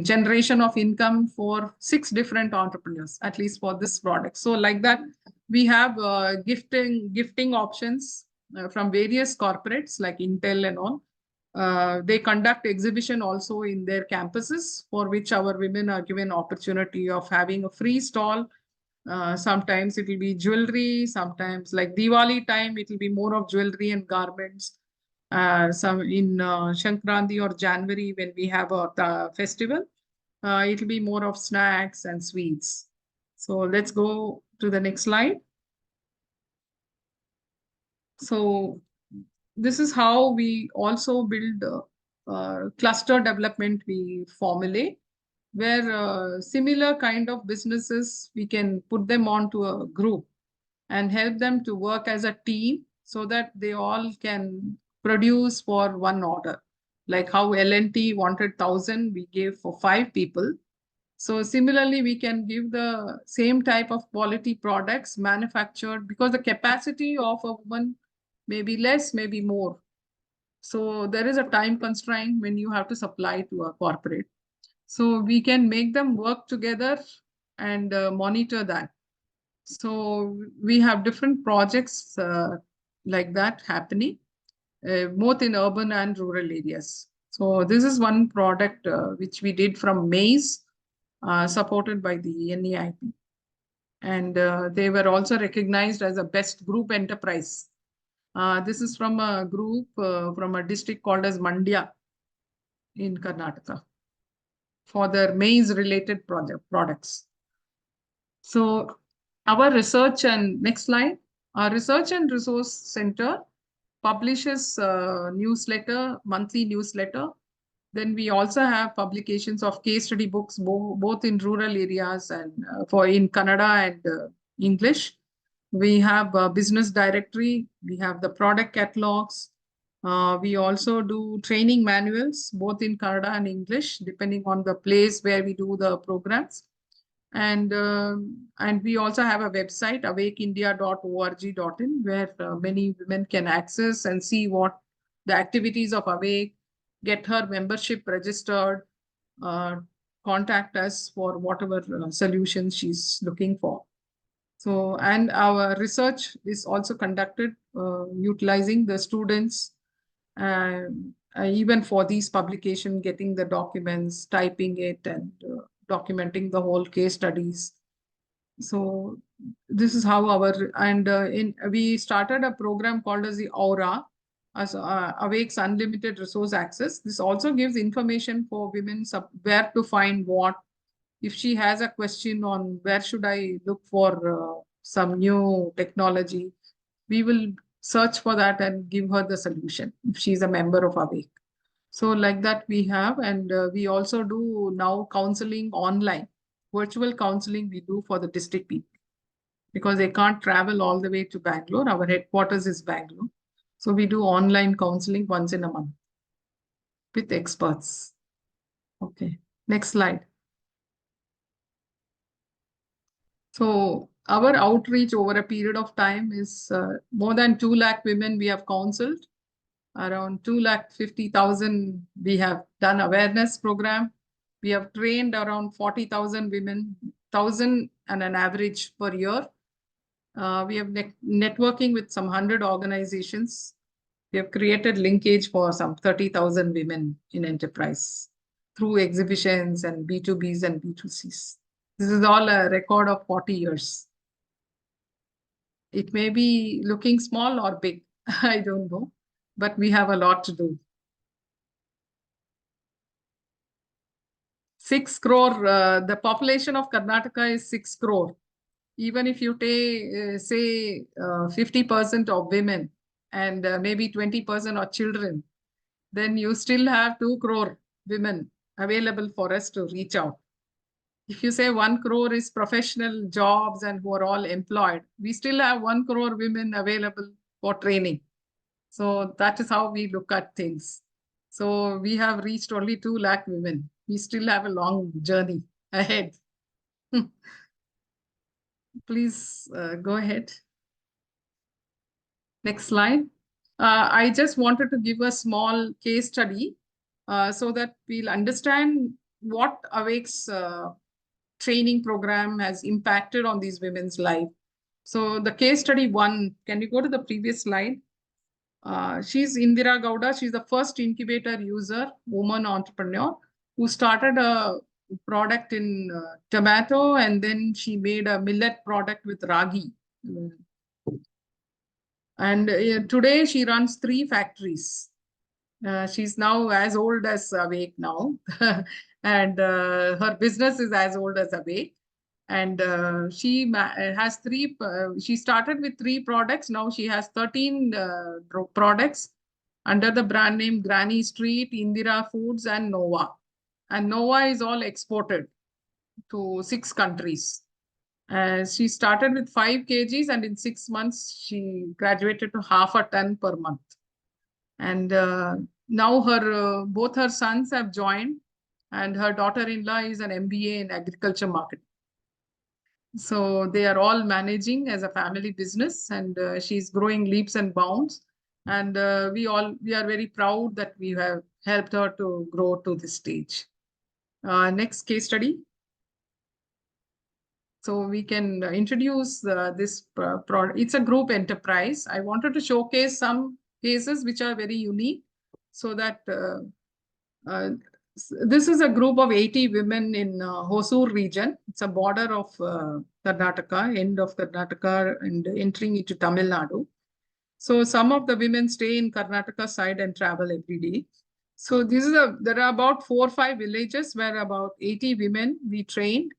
Speaker 2: generation of income for 6 different entrepreneurs, at least for this product. So like that, we have gifting options from various corporates like Intel and all. They conduct exhibition also in their campuses, for which our women are given opportunity of having a free stall. Sometimes it will be jewelry, sometimes like Diwali time, it will be more of jewelry and garments. Some in Shankranti or January, when we have a festival, it will be more of snacks and sweets. So let's go to the next slide. So this is how we also build cluster development we formulate, where similar kind of businesses, we can put them onto a group and help them to work as a team, so that they all can produce for one order. Like how L&T wanted 1,000, we gave for 5 people. So similarly, we can give the same type of quality products manufactured, because the capacity of a woman may be less, maybe more. So there is a time constraint when you have to supply to a corporate. So we can make them work together and monitor that. So we have different projects like that happening, both in urban and rural areas. So this is one product which we did from maize, supported by the NEIP. And they were also recognized as a best group enterprise. This is from a group from a district called as Mandya in Karnataka. for their maize-related products. So our research and next slide, our Research and Resource Center publishes newsletter, monthly newsletter. Then we also have publications of case study books, both in rural areas and in Kannada and English. We have a business directory. We have the product catalogs. We also do training manuals, both in Kannada and English, depending on the place where we do the programs. And we also have a website, awakeindia.org.in, where many women can access and see what the activities of Awake, get her membership registered, contact us for whatever solutions she's looking for. So, and our research is also conducted utilizing the students, even for these publication, getting the documents, typing it, and documenting the whole case studies. So this is how we started a program called as the Aura, as Awake's Unlimited Resource Access. This also gives information for women where to find what. If she has a question on where should I look for some new technology, we will search for that and give her the solution if she's a member of Awake. So like that we have, and we also do now counseling online, virtual counseling we do for the district people because they can't travel all the way to Bangalore. Our headquarters is Bangalore. So we do online counseling once in a month with experts. Okay, next slide. So our outreach over a period of time is more than 2 lakh women we have counseled. Around 250,000 we have done awareness program. We have trained around 40,000 women, 1,000 and an average per year. We have networking with some 100 organizations. We have created linkage for some 30,000 women in enterprise through exhibitions and B2Bs and B2Cs. This is all a record of 40 years. It may be looking small or big, I don't know, but we have a lot to do. 6 crore, the population of Karnataka is 6 crore. Even if you take, say, 50% of women and maybe 20% of children, then you still have 2 crore women available for us to reach out. If you say 1 crore is professional jobs and who are all employed, we still have 1 crore women available for training. So that is how we look at things. So we have reached only 2 lakh women. We still have a long journey ahead. Please go ahead. Next slide. I just wanted to give a small case study so that we'll understand what Awake's training program has impacted on these women's life. So the case study 1, can you go to the previous slide? She's Indira Gowda. She's the first incubator user, woman entrepreneur, who started a product in tomato, and then she made a millet product with ragi. And today she runs 3 factories. She's now as old as Awake now. And her business is as old as Awake. And she has 3, she started with 3 products. Now she has 13 products under the brand name Granny Street, Indira Foods, and Nova. And Nova is all exported to 6 countries. She started with 5 kgs, and in 6 months, she graduated to half a ton per month. And now her both her sons have joined, and her daughter-in-law is an MBA in agriculture marketing. So they are all managing as a family business, and she's growing leaps and bounds. And we are very proud that we have helped her to grow to this stage. Next case study. So we can introduce this product. It's a group enterprise. I wanted to showcase some cases which are very unique, so that this is a group of 80 women in Hosur region. It's a border of Karnataka, end of Karnataka, and entering into Tamil Nadu. So some of the women stay in Karnataka side and travel every day. So there are about 4 or 5 villages where about 80 women we trained,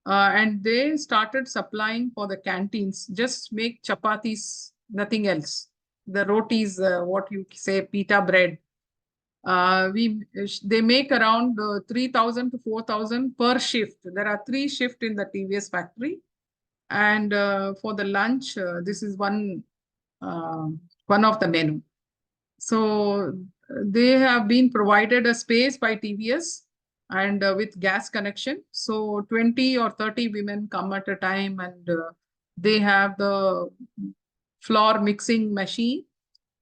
Speaker 2: and they started supplying for the canteens. Just make chapatis, nothing else. The rotis, what you say, pita bread. They make around 3,000 to 4,000 per shift. There are 3 shifts in the TVS factory, and for the lunch, this is one of the menu. So they have been provided a space by TVS and with gas connection. So 20 or 30 women come at a time, and they have the flour mixing machine,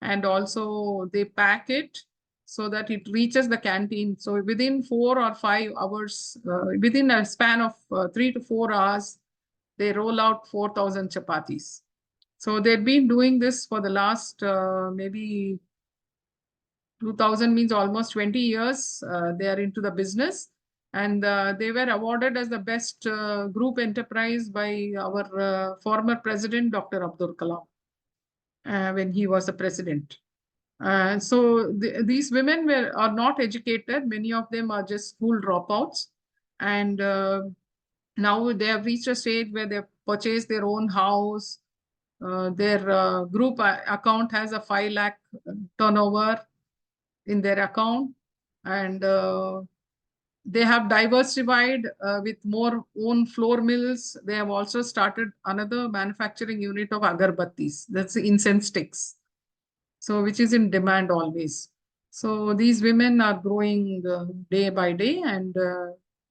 Speaker 2: and also they pack it so that it reaches the canteen. So within 4 or 5 hours, within a span of 3 to 4 hours, they roll out 4,000 chapatis. So they've been doing this for the last maybe 2000 means almost 20 years. They are into the business, and they were awarded as the best group enterprise by our former president, Dr. Abdul Kalam, when he was the president. So these women are not educated. Many of them are just school dropouts, and now they have reached a stage where they've purchased their own house. Their group account has a 5 lakh turnover in their account, and they have diversified with more own flour mills. They have also started another manufacturing unit of agarbattis, that's the incense sticks, so which is in demand always. So these women are growing day by day, and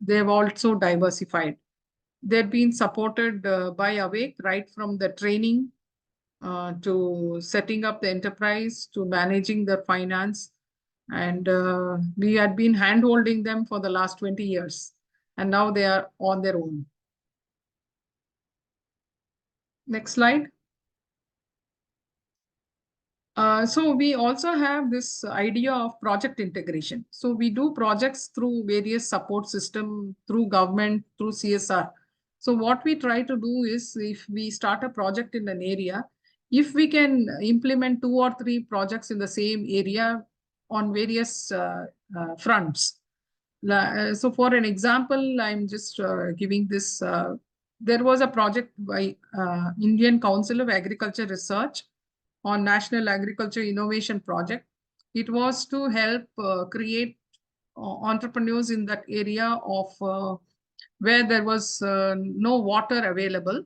Speaker 2: they have also diversified. They've been supported by Awake right from the training to setting up the enterprise to managing the finance. And we had been hand-holding them for the last 20 years. And now they are on their own. Next slide. So we also have this idea of project integration. So we do projects through various support systems, through government, through CSR. So what we try to do is, if we start a project in an area, if we can implement 2 or 3 projects in the same area on various fronts. So for an example, I'm just giving this. There was a project by Indian Council of Agriculture Research on National Agriculture Innovation Project. It was to help create entrepreneurs in that area of where there was no water available,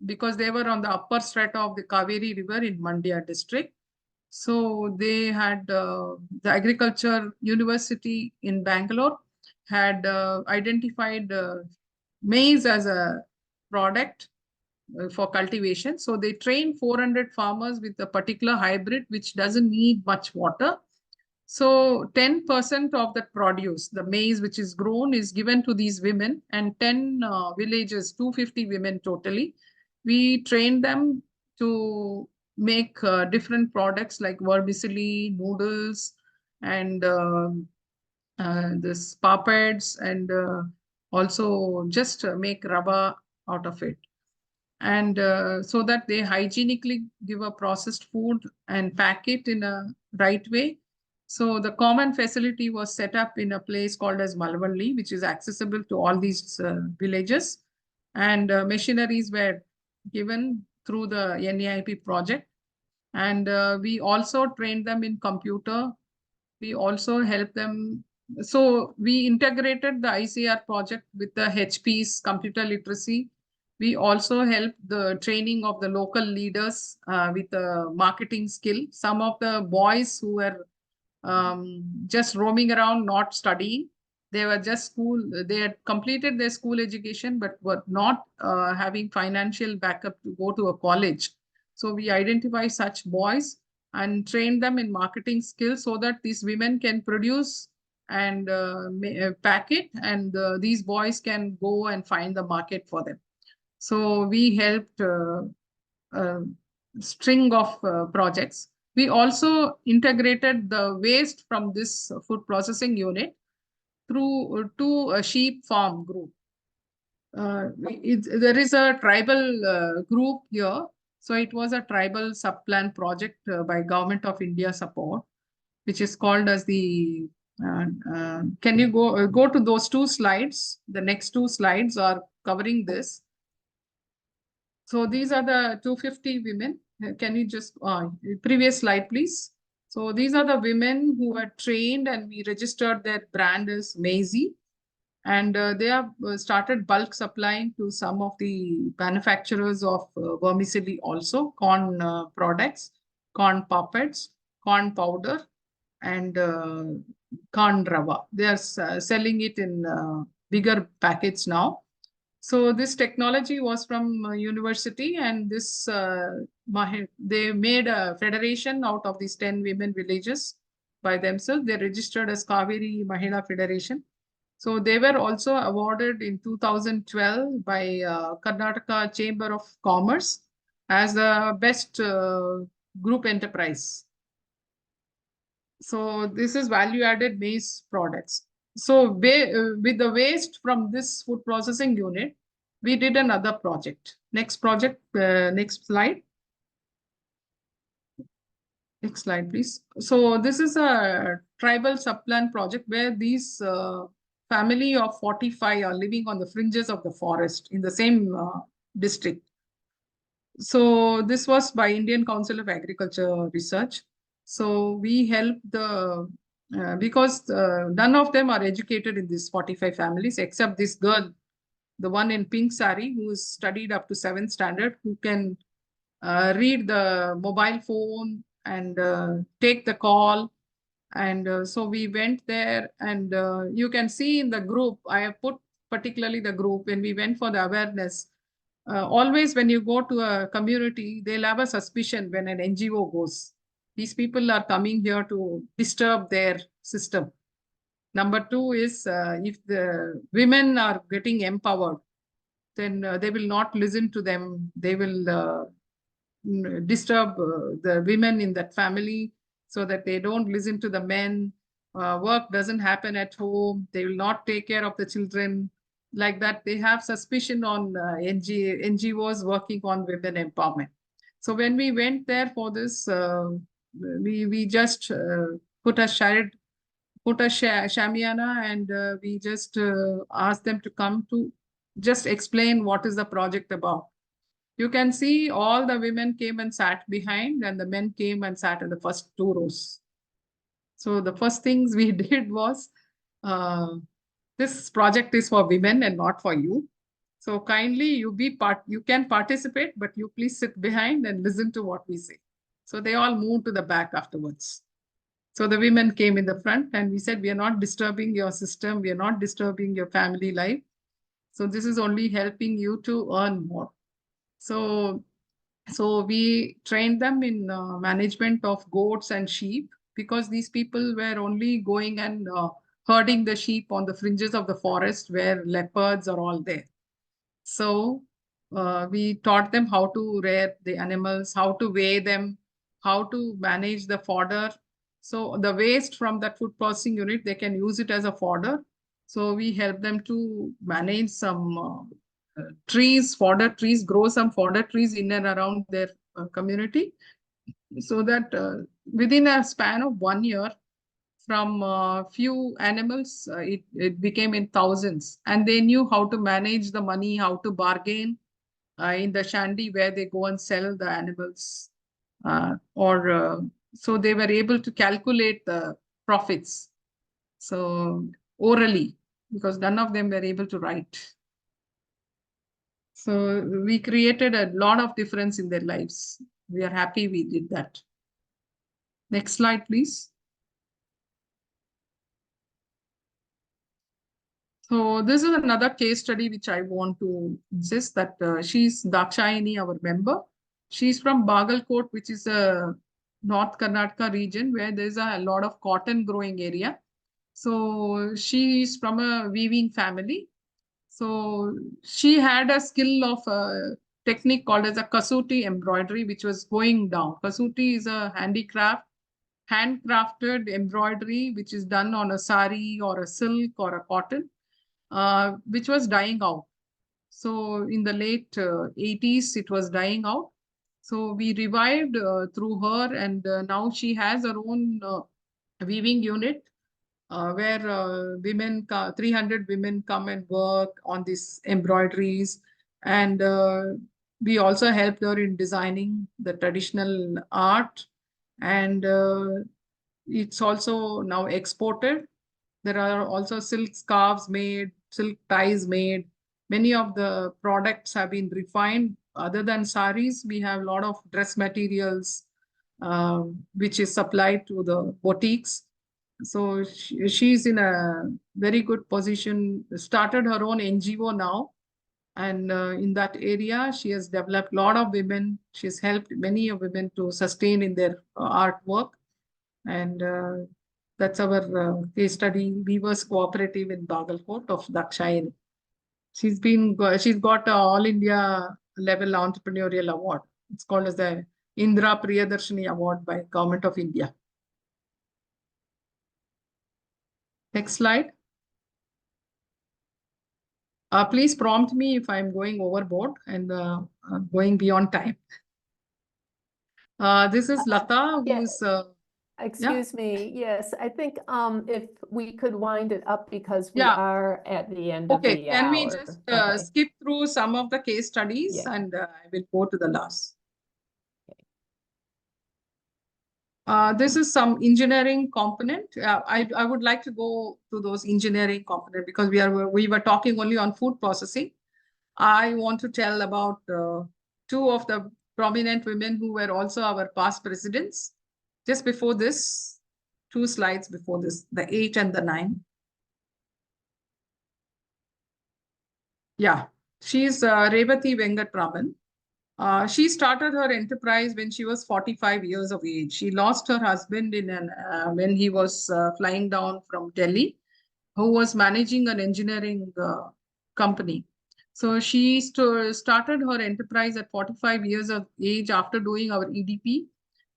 Speaker 2: because they were on the upper strata of the Kaveri River in Mandya district. So they had the Agriculture University in Bangalore had identified maize as a product for cultivation. So they trained 400 farmers with a particular hybrid which doesn't need much water. So 10% of the produce, the maize which is grown, is given to these women, and 10 villages, 250 women totally. We train them to make different products like vermicelli, noodles, and this papads, and also just make rava out of it. And so that they hygienically give a processed food and pack it in a right way. So the common facility was set up in a place called as Malvalli, which is accessible to all these villages. And machineries were given through the NAIP project. And we also trained them in computer. We also helped them. So we integrated the ICR project with the HP's computer literacy. We also helped the training of the local leaders with a marketing skill. Some of the boys who were just roaming around, not studying, they were just school. They had completed their school education, but were not having financial backup to go to a college. So we identify such boys and train them in marketing skills so that these women can produce and pack it, and these boys can go and find the market for them. So we helped string of projects. We also integrated the waste from this food processing unit through to a sheep farm group. There is a tribal group here. So it was a tribal sub-plan project by Government of India support. which is called as the, can you go to those 2 slides? The next 2 slides are covering this. So these are the 250 women. Can you just, previous slide, please? So these are the women who were trained and we registered their brand as Maisie. And they have started bulk supplying to some of the manufacturers of vermicelli also, corn products, corn puppets, corn powder, and corn rava. They are selling it in bigger packets now. So this technology was from university, and this they made a federation out of these 10 women villages by themselves. They registered as Kaveri Mahila Federation. So they were also awarded in 2012 by Karnataka Chamber of Commerce as the best group enterprise. So this is value-added maize products. So with the waste from this food processing unit, we did another project. Next project, next slide. Next slide, please. So this is a tribal subplan project where these family of 45 are living on the fringes of the forest in the same district. So this was by Indian Council of Agriculture Research. So we help the, because none of them are educated in these 45 families except this girl, the one in pink sari who is studied up to 7th standard, who can read the mobile phone and take the call. And so we went there, and you can see in the group, I have put particularly the group when we went for the awareness. Always when you go to a community, they'll have a suspicion when an NGO goes. These people are coming here to disturb their system. Number 2 is if the women are getting empowered, then they will not listen to them. They will disturb the women in that family so that they don't listen to the men. Work doesn't happen at home. They will not take care of the children. Like that, they have suspicion on NGOs working on women empowerment. So when we went there for this, we just put a shamiana, and we just asked them to come to just explain what is the project about. You can see all the women came and sat behind, and the men came and sat in the first 2 rows. So the first things we did was, this project is for women and not for you. So kindly you can participate, but you please sit behind and listen to what we say. So they all moved to the back afterwards. So the women came in the front, and we said, we are not disturbing your system. We are not disturbing your family life. So this is only helping you to earn more. So we trained them in management of goats and sheep, because these people were only going and herding the sheep on the fringes of the forest where leopards are all there. So we taught them how to rear the animals, how to weigh them, how to manage the fodder. So the waste from that food processing unit, they can use it as a fodder. So we help them to manage some trees, fodder trees, grow some fodder trees in and around their community, so that within a span of 1 year, from few animals, it became in thousands, and they knew how to manage the money, how to bargain in the shandy where they go and sell the animals, so they were able to calculate the profits. So orally, because none of them were able to write. So we created a lot of difference in their lives. We are happy we did that. Next slide, please. So this is another case study which I want to insist that she's Dakshayani, our member. She's from Bagalkot, which is a North Karnataka region where there's a lot of cotton growing area. So she's from a weaving family. So she had a skill of a technique called as a kasuti embroidery, which was going down. Kasuti is a handicraft, handcrafted embroidery, which is done on a sari or a silk or a cotton, which was dying out. So in the late 80s, it was dying out. So we revived through her, and now she has her own weaving unit where 300 women come and work on these embroideries. And we also helped her in designing the traditional art. And it's also now exported. There are also silk scarves made, silk ties made. Many of the products have been refined. Other than saris, we have a lot of dress materials, which is supplied to the boutiques. So she's in a very good position, started her own NGO now. And in that area, she has developed a lot of women. She's helped many of women to sustain in their artwork. And that's our case study, Weavers Cooperative in Bagalkot of Dakshayani. She's got a All India level entrepreneurial award. It's called as the Indra Priyadarshini Award by Government of India. Next slide. Please prompt me if I'm going overboard and going beyond time. This is Lata,
Speaker 1: Yeah.
Speaker 2: who's
Speaker 1: Excuse me, yes, I think if we could wind it up because we
Speaker 2: Yeah.
Speaker 1: are at the end of
Speaker 2: okay.
Speaker 1: the
Speaker 2: Can we
Speaker 1: hour.
Speaker 2: just
Speaker 1: Okay.
Speaker 2: skip through some of the case studies
Speaker 1: Yeah.
Speaker 2: and I will go to the last. This is some engineering component. I would like to go to those engineering component because we were talking only on food processing. I want to tell about two of the prominent women who were also our past presidents. Just before this, 2 slides before this, the 8 and the 9. Yeah, she's Revati Vengatraman. She started her enterprise when she was 45 years of age. She lost her husband when he was flying down from Delhi, who was managing an engineering company. So she started her enterprise at 45 years of age after doing our EDP.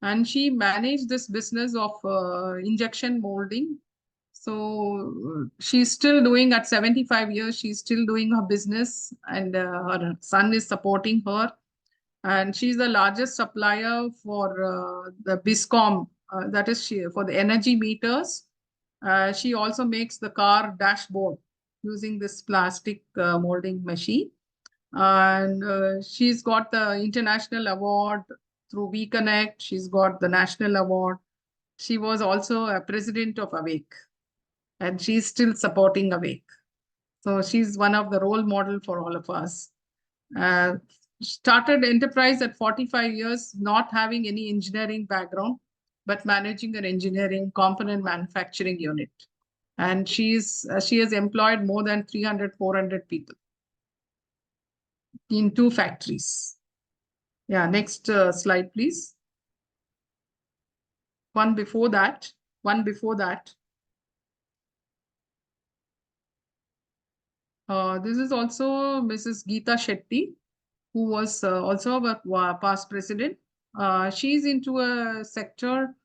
Speaker 2: And she managed this business of injection molding. So she's still doing at 75 years, she's still doing her business and her son is supporting her. And she's the largest supplier for the BISCOM, that is for the energy meters. She also makes the car dashboard using this plastic molding machine. And she's got the international award through WeConnect. She's got the national award. She was also a president of Awake, and she's still supporting Awake. So she's one of the role model for all of us. Started enterprise at 45 years, not having any engineering background, but managing an engineering component manufacturing unit. And she has employed more than 300, 400 people in 2 factories. Yeah, next slide, please. One before that. This is also Mrs. Geeta Shetty, who was also a past president. She's into a sector.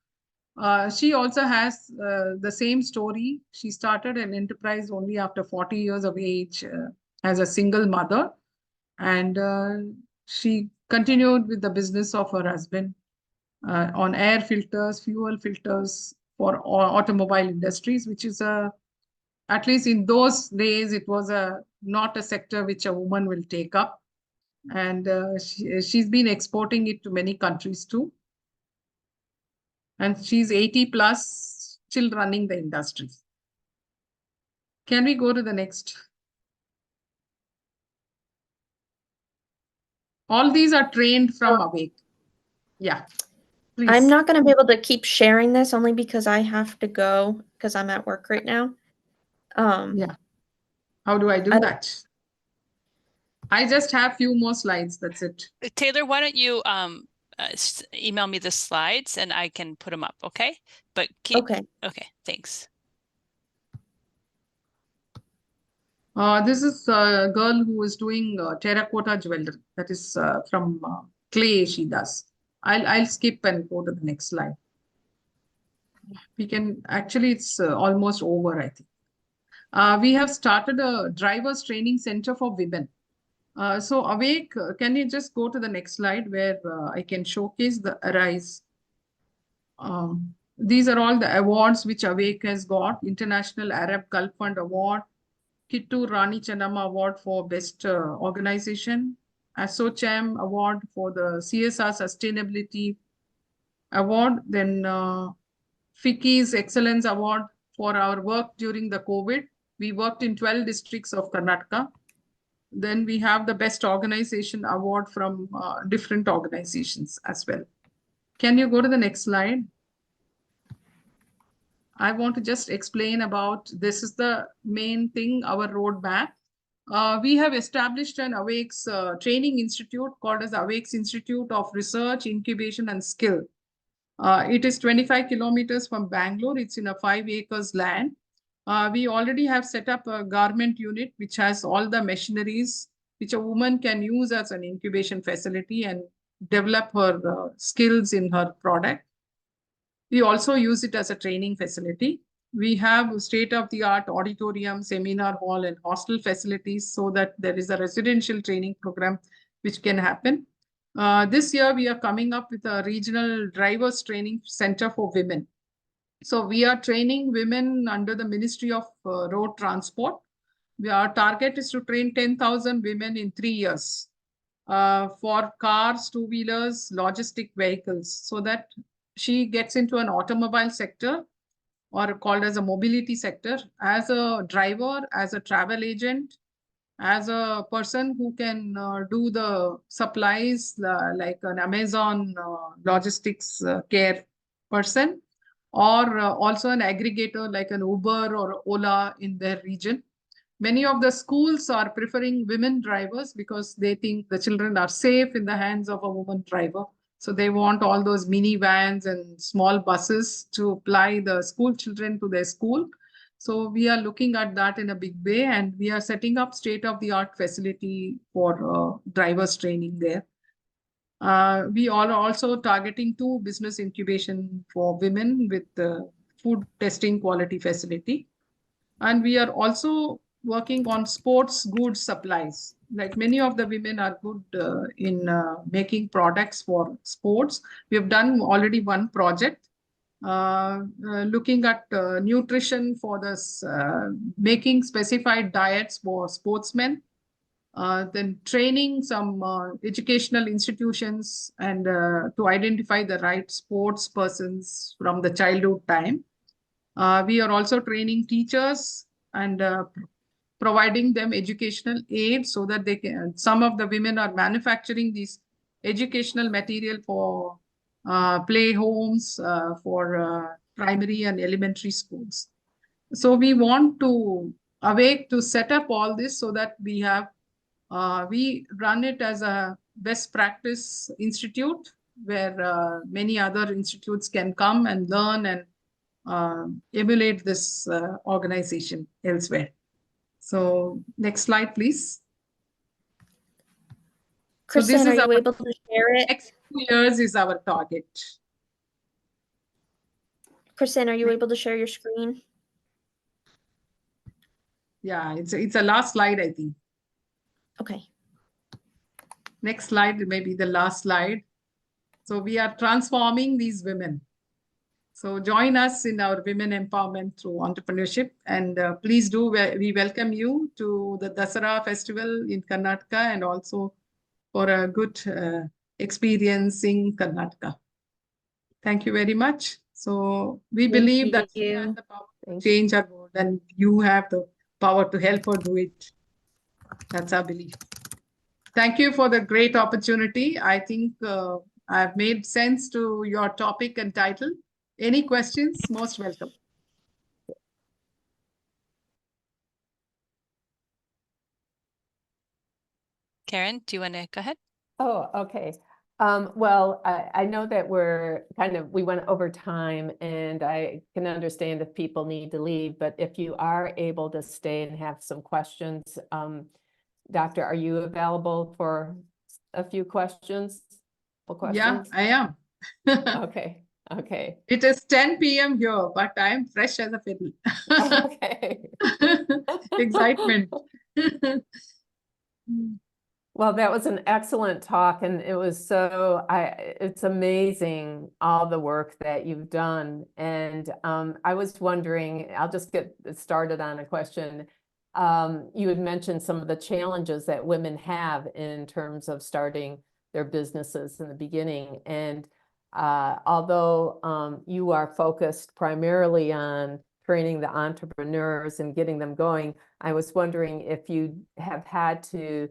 Speaker 2: She also has the same story. She started an enterprise only after 40 years of age as a single mother. And she continued with the business of her husband on air filters, fuel filters for automobile industries, which is at least in those days, it was not a sector which a woman will take up. And she's been exporting it to many countries too. And she's 80 plus, still running the industry. Can we go to the next? All these are trained from Awake. Yeah. Please.
Speaker 4: I'm not going to be able to keep sharing this only because I have to go because I'm at work right now.
Speaker 2: Yeah. How do I do that? I just have few more slides. That's it.
Speaker 3: Taylor, why don't you email me the slides and I can put them up, okay? But
Speaker 4: Okay.
Speaker 3: Okay, thanks.
Speaker 2: This is a girl who is doing terracotta jewelry. That is from clay she does. I'll skip and go to the next slide. We can, actually it's almost over, I think. We have started a driver's training center for women. So Awake, can you just go to the next slide where I can showcase the Arise. These are all the awards which Awake has got. International Arab Gulf Fund Award, Kittur Rani Channamma Award for Best Organization, ASSOCHAM Award for the CSR Sustainability Award, then FICCI's Excellence Award for our work during the COVID. We worked in 12 districts of Karnataka. Then we have the Best Organization Award from different organizations as well. Can you go to the next slide? I want to just explain about, this is the main thing, our roadmap. We have established an Awake's training institute called as Awake's Institute of Research, Incubation and Skill. It is 25 kilometers from Bangalore. It's in a 5 acres land. We already have set up a garment unit which has all the machineries which a woman can use as an incubation facility and develop her skills in her product. We also use it as a training facility. We have state-of-the-art auditorium, seminar hall, and hostel facilities so that there is a residential training program which can happen. This year, we are coming up with a regional drivers training center for women. So we are training women under the Ministry of Road Transport. Our target is to train 10,000 women in 3 years for cars, two-wheelers, logistic vehicles, so that she gets into an automobile sector or called as a mobility sector as a driver, as a travel agent, as a person who can do the supplies like an Amazon logistics care person, or also an aggregator like an Uber or Ola in their region. Many of the schools are preferring women drivers because they think the children are safe in the hands of a woman driver. So they want all those minivans and small buses to apply the school children to their school. So we are looking at that in a big way, and we are setting up state-of-the-art facility for drivers training there. We are also targeting 2 business incubation for women with the food testing quality facility. And we are also working on sports goods supplies. Like many of the women are good in making products for sports. We have done already one project looking at nutrition for this, making specified diets for sportsmen, then training some educational institutions and to identify the right sports persons from the childhood time. We are also training teachers and providing them educational aid so that they can, some of the women are manufacturing these educational material for play homes, for primary and elementary schools. So we want to Awake to set up all this so that we have, we run it as a best practice institute where many other institutes can come and learn and emulate this organization elsewhere. So next slide, please.
Speaker 4: Kristen,
Speaker 2: this
Speaker 4: are
Speaker 2: is
Speaker 4: you
Speaker 2: our-
Speaker 4: able to share it?
Speaker 2: Next 2 years is our target.
Speaker 4: Kristen, are you able to share your screen?
Speaker 2: Yeah, it's a last slide, I think.
Speaker 4: Okay.
Speaker 2: Next slide, maybe the last slide. So we are transforming these women. So join us in our women empowerment through entrepreneurship, and please do, we welcome you to the Dasara festival in Karnataka and also for a good experience in Karnataka. Thank you very much. So we believe that we
Speaker 4: you.
Speaker 2: have the power to
Speaker 1: Thank
Speaker 2: change our world, and you have the power to help her do it. That's our belief. Thank you for the great opportunity. I think I've made sense to your topic and title. Any questions? Most welcome.
Speaker 3: Karen, do you want to go ahead?
Speaker 1: Oh, okay. Well, I know that we went over time, and I can understand if people need to leave, but if you are able to stay and have some questions, Doctor, are you available for a few questions?
Speaker 2: Yeah, I am.
Speaker 1: Okay, okay.
Speaker 2: It is 10 p.m. here, but I'm fresh as a fiddle.
Speaker 1: Okay.
Speaker 2: Excitement.
Speaker 1: Well, that was an excellent talk, and it was it's amazing all the work that you've done. And I was wondering, I'll just get started on a question. You had mentioned some of the challenges that women have in terms of starting their businesses in the beginning. And although you are focused primarily on training the entrepreneurs and getting them going, I was wondering if you have had to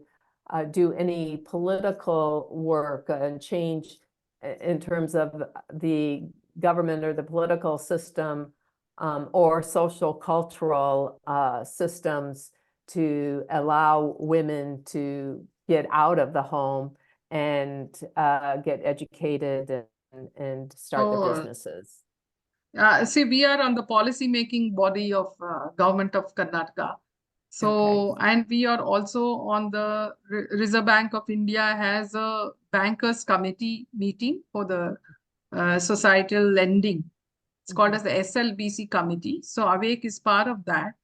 Speaker 1: do any political work and change in terms of the government or the political system or social cultural systems to allow women to get out of the home and get educated and start their
Speaker 2: Oh,
Speaker 1: businesses.
Speaker 2: see, we are on the policy making body of government of Karnataka. So, and we are also on the Reserve Bank of India has a bankers committee meeting for the societal lending. It's called as the SLBC committee. So Awake is part of that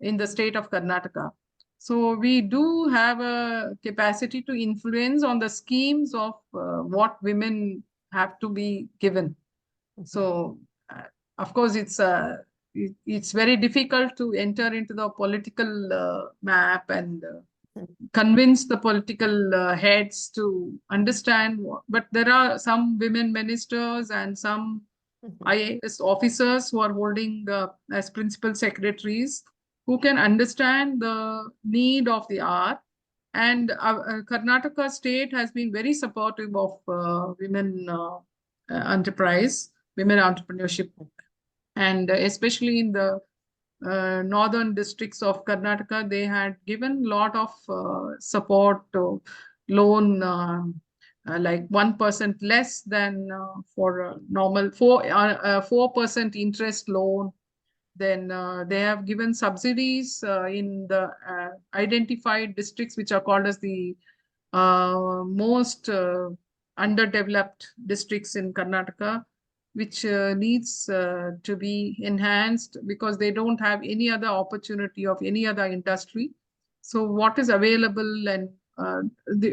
Speaker 2: in the state of Karnataka. So we do have a capacity to influence on the schemes of what women have to be given. So, of course, it's very difficult to enter into the political map and convince the political heads to understand. But there are some women ministers and some IAS officers who are holding as principal secretaries who can understand the need of the hour. And Karnataka state has been very supportive of women enterprise, women entrepreneurship, and especially in the northern districts of Karnataka, they had given a lot of support to loan, like 1% less than for a normal 4% interest loan. Then they have given subsidies in the identified districts, which are called as the most underdeveloped districts in Karnataka, which needs to be enhanced because they don't have any other opportunity of any other industry. So what is available, and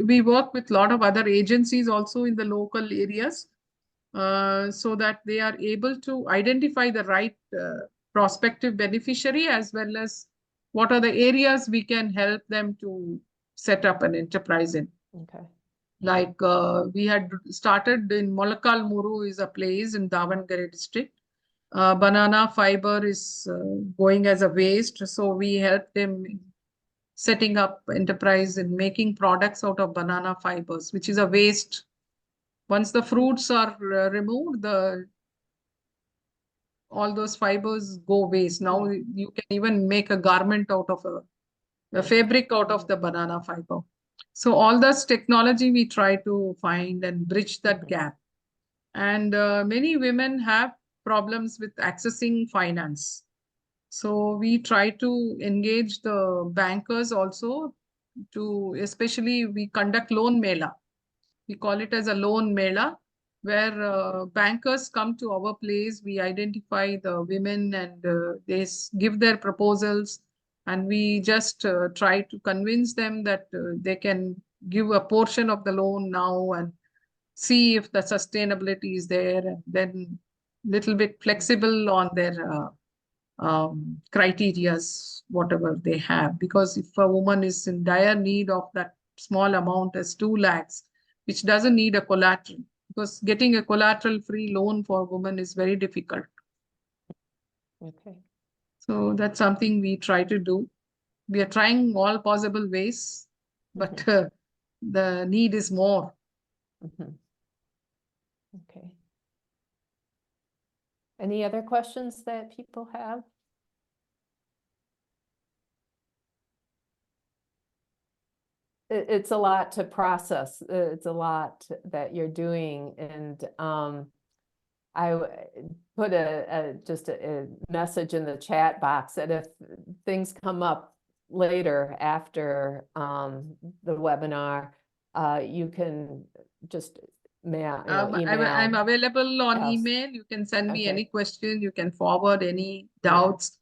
Speaker 2: we work with a lot of other agencies also in the local areas so that they are able to identify the right prospective beneficiary as well as what are the areas we can help them to set up an enterprise in.
Speaker 1: Okay.
Speaker 2: Like we had started in Molakal Muru is a place in Davangere district. Banana fiber is going as a waste. So we helped them setting up enterprise in making products out of banana fibers, which is a waste. Once the fruits are removed, all those fibers go waste. Now you can even make a garment out of a fabric out of the banana fiber. So all this technology we try to find and bridge that gap. And many women have problems with accessing finance. So we try to engage the bankers also to, especially we conduct loan mela. We call it as a loan mela, where bankers come to our place. We identify the women and they give their proposals. And we just try to convince them that they can give a portion of the loan now and see if the sustainability is there, and then little bit flexible on their criterias, whatever they have. Because if a woman is in dire need of that small amount as 2 lakhs, which doesn't need a collateral, because getting a collateral-free loan for a woman is very difficult.
Speaker 1: Okay.
Speaker 2: So that's something we try to do. We are trying all possible ways, but the need is more.
Speaker 1: Okay. Any other questions that people have? It's a lot to process. It's a lot that you're doing, and I put just a message in the chat box that if things come up later after the webinar, you can just email.
Speaker 2: I'm available on email. You can send me any question. You can forward any doubts,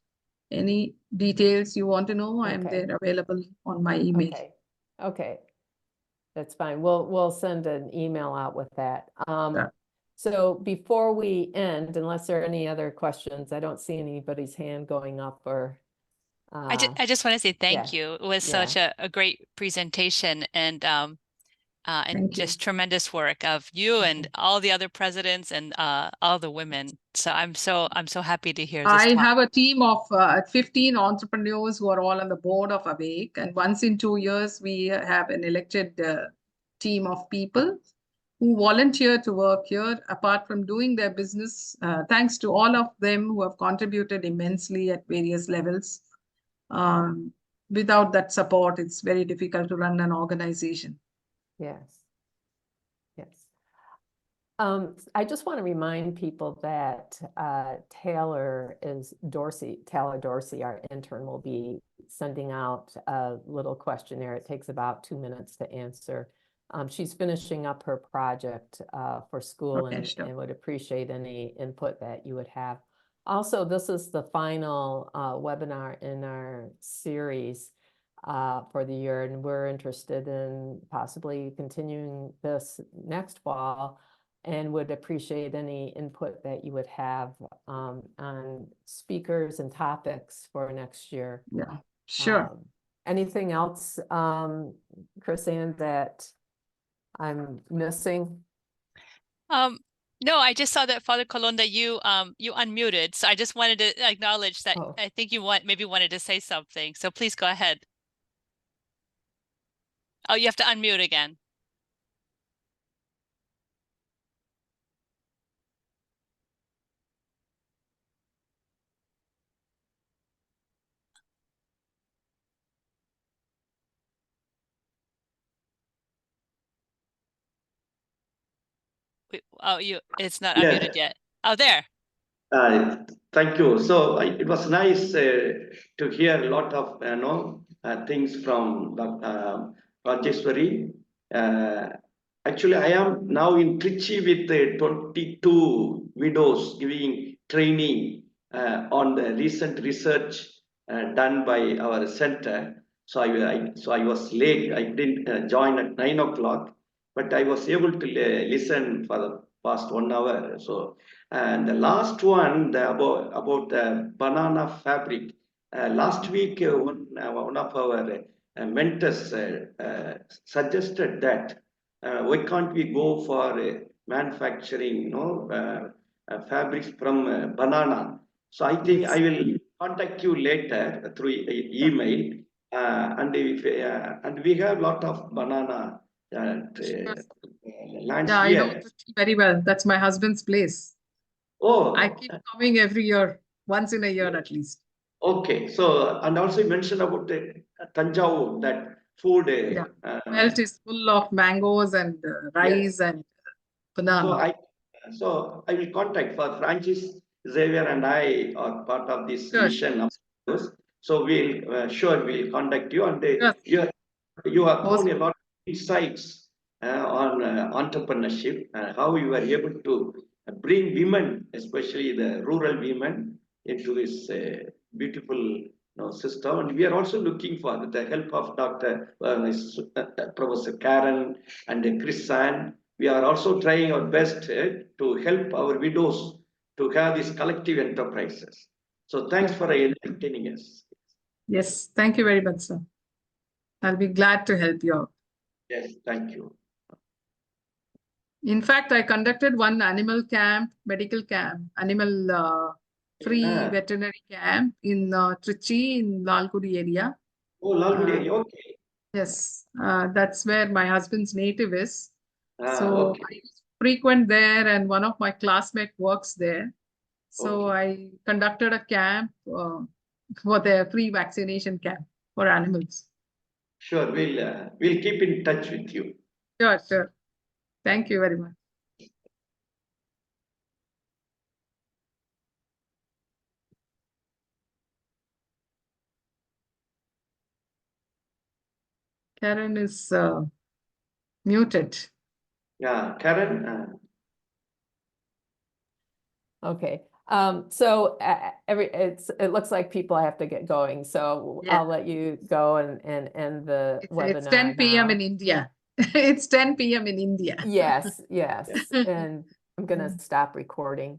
Speaker 2: any details you want to know. I'm there available on my email.
Speaker 1: Okay. That's fine. We'll send an email out with that.
Speaker 2: Yeah.
Speaker 1: So before we end, unless there are any other questions, I don't see anybody's hand going up or.
Speaker 3: I just want to say thank
Speaker 1: yeah,
Speaker 3: you. It was
Speaker 1: yeah.
Speaker 3: such a great presentation and
Speaker 2: Thank you.
Speaker 3: just tremendous work of you and all the other presidents and all the women. So I'm so happy to hear this
Speaker 2: I
Speaker 3: talk.
Speaker 2: have a team of 15 entrepreneurs who are all on the board of Awake, and once in 2 years, we have an elected team of people who volunteer to work here, apart from doing their business. Thanks to all of them who have contributed immensely at various levels. Without that support, it's very difficult to run an organization.
Speaker 1: Yes. Yes. I just want to remind people that Taylor Dorsey, our intern, will be sending out a little questionnaire. It takes about 2 minutes to answer. She's finishing up her project for school
Speaker 2: Okay,
Speaker 1: and,
Speaker 2: sure.
Speaker 1: and would appreciate any input that you would have. Also, this is the final webinar in our series for the year, and we're interested in possibly continuing this next fall and would appreciate any input that you would have on speakers and topics for next year.
Speaker 2: Yeah, sure.
Speaker 1: Anything else, Chris-Ann, that I'm missing?
Speaker 3: No, I just saw that Father Colon that you unmuted. So I just wanted to acknowledge that
Speaker 1: Oh.
Speaker 3: I think you maybe wanted to say something. So please go ahead. Oh, you have to unmute again. Oh, it's not
Speaker 6: Yeah.
Speaker 3: unmuted yet. Oh, there.
Speaker 6: Thank you. So it was nice to hear a lot of things from Rajeswari. Actually, I am now in Trichy with 22 widows giving training on the recent research done by our center. So I was late. I didn't join at 9 o'clock, but I was able to listen for the past 1 hour. So. And the last one about the banana fabric. Last week, one of our mentors suggested that why can't we go for manufacturing, fabrics from banana? So I think I will contact you later through email, and we have a lot of banana lands
Speaker 2: Yeah, I know
Speaker 6: here.
Speaker 2: Trichy very well. That's my husband's place.
Speaker 6: Oh,
Speaker 2: I keep coming every year, once in a year at least.
Speaker 6: okay. So, and also you mentioned about the Tanjavur, that food.
Speaker 2: Yeah, belt is full of mangoes and rice and banana.
Speaker 6: So I will contact for Francis, Xavier, and I are part of this
Speaker 2: Sure.
Speaker 6: mission. So we'll contact you, and
Speaker 2: Yes.
Speaker 6: you have known a lot of insights on entrepreneurship and how you were able to bring women, especially the rural women, into this beautiful system. And we are also looking for the help of Dr. Professor Karen and Chris San. We are also trying our best to help our widows to have these collective enterprises. So thanks for entertaining us.
Speaker 2: Yes, thank you very much, sir. I'll be glad to help you out.
Speaker 6: Yes, thank you.
Speaker 2: In fact, I conducted one animal camp, medical camp, animal free veterinary camp in Trichy in Lalgudi area.
Speaker 6: Oh, Lalgudi, okay.
Speaker 2: Yes, that's where my husband's native is. So
Speaker 6: Okay.
Speaker 2: I frequent there, and one of my classmates works there. So
Speaker 6: Okay.
Speaker 2: I conducted a camp for their free vaccination camp for animals.
Speaker 6: Sure, we'll keep in touch with you.
Speaker 2: Sure, sure. Thank you very much. Karen is muted.
Speaker 6: Yeah, Karen.
Speaker 1: Okay. So it looks like people have to get going. So
Speaker 2: Yeah.
Speaker 1: I'll let you go and end the webinar
Speaker 2: It's 10 p.m.
Speaker 1: now.
Speaker 2: in India. It's 10 p.m. in India.
Speaker 1: Yes, yes. And I'm gonna stop recording.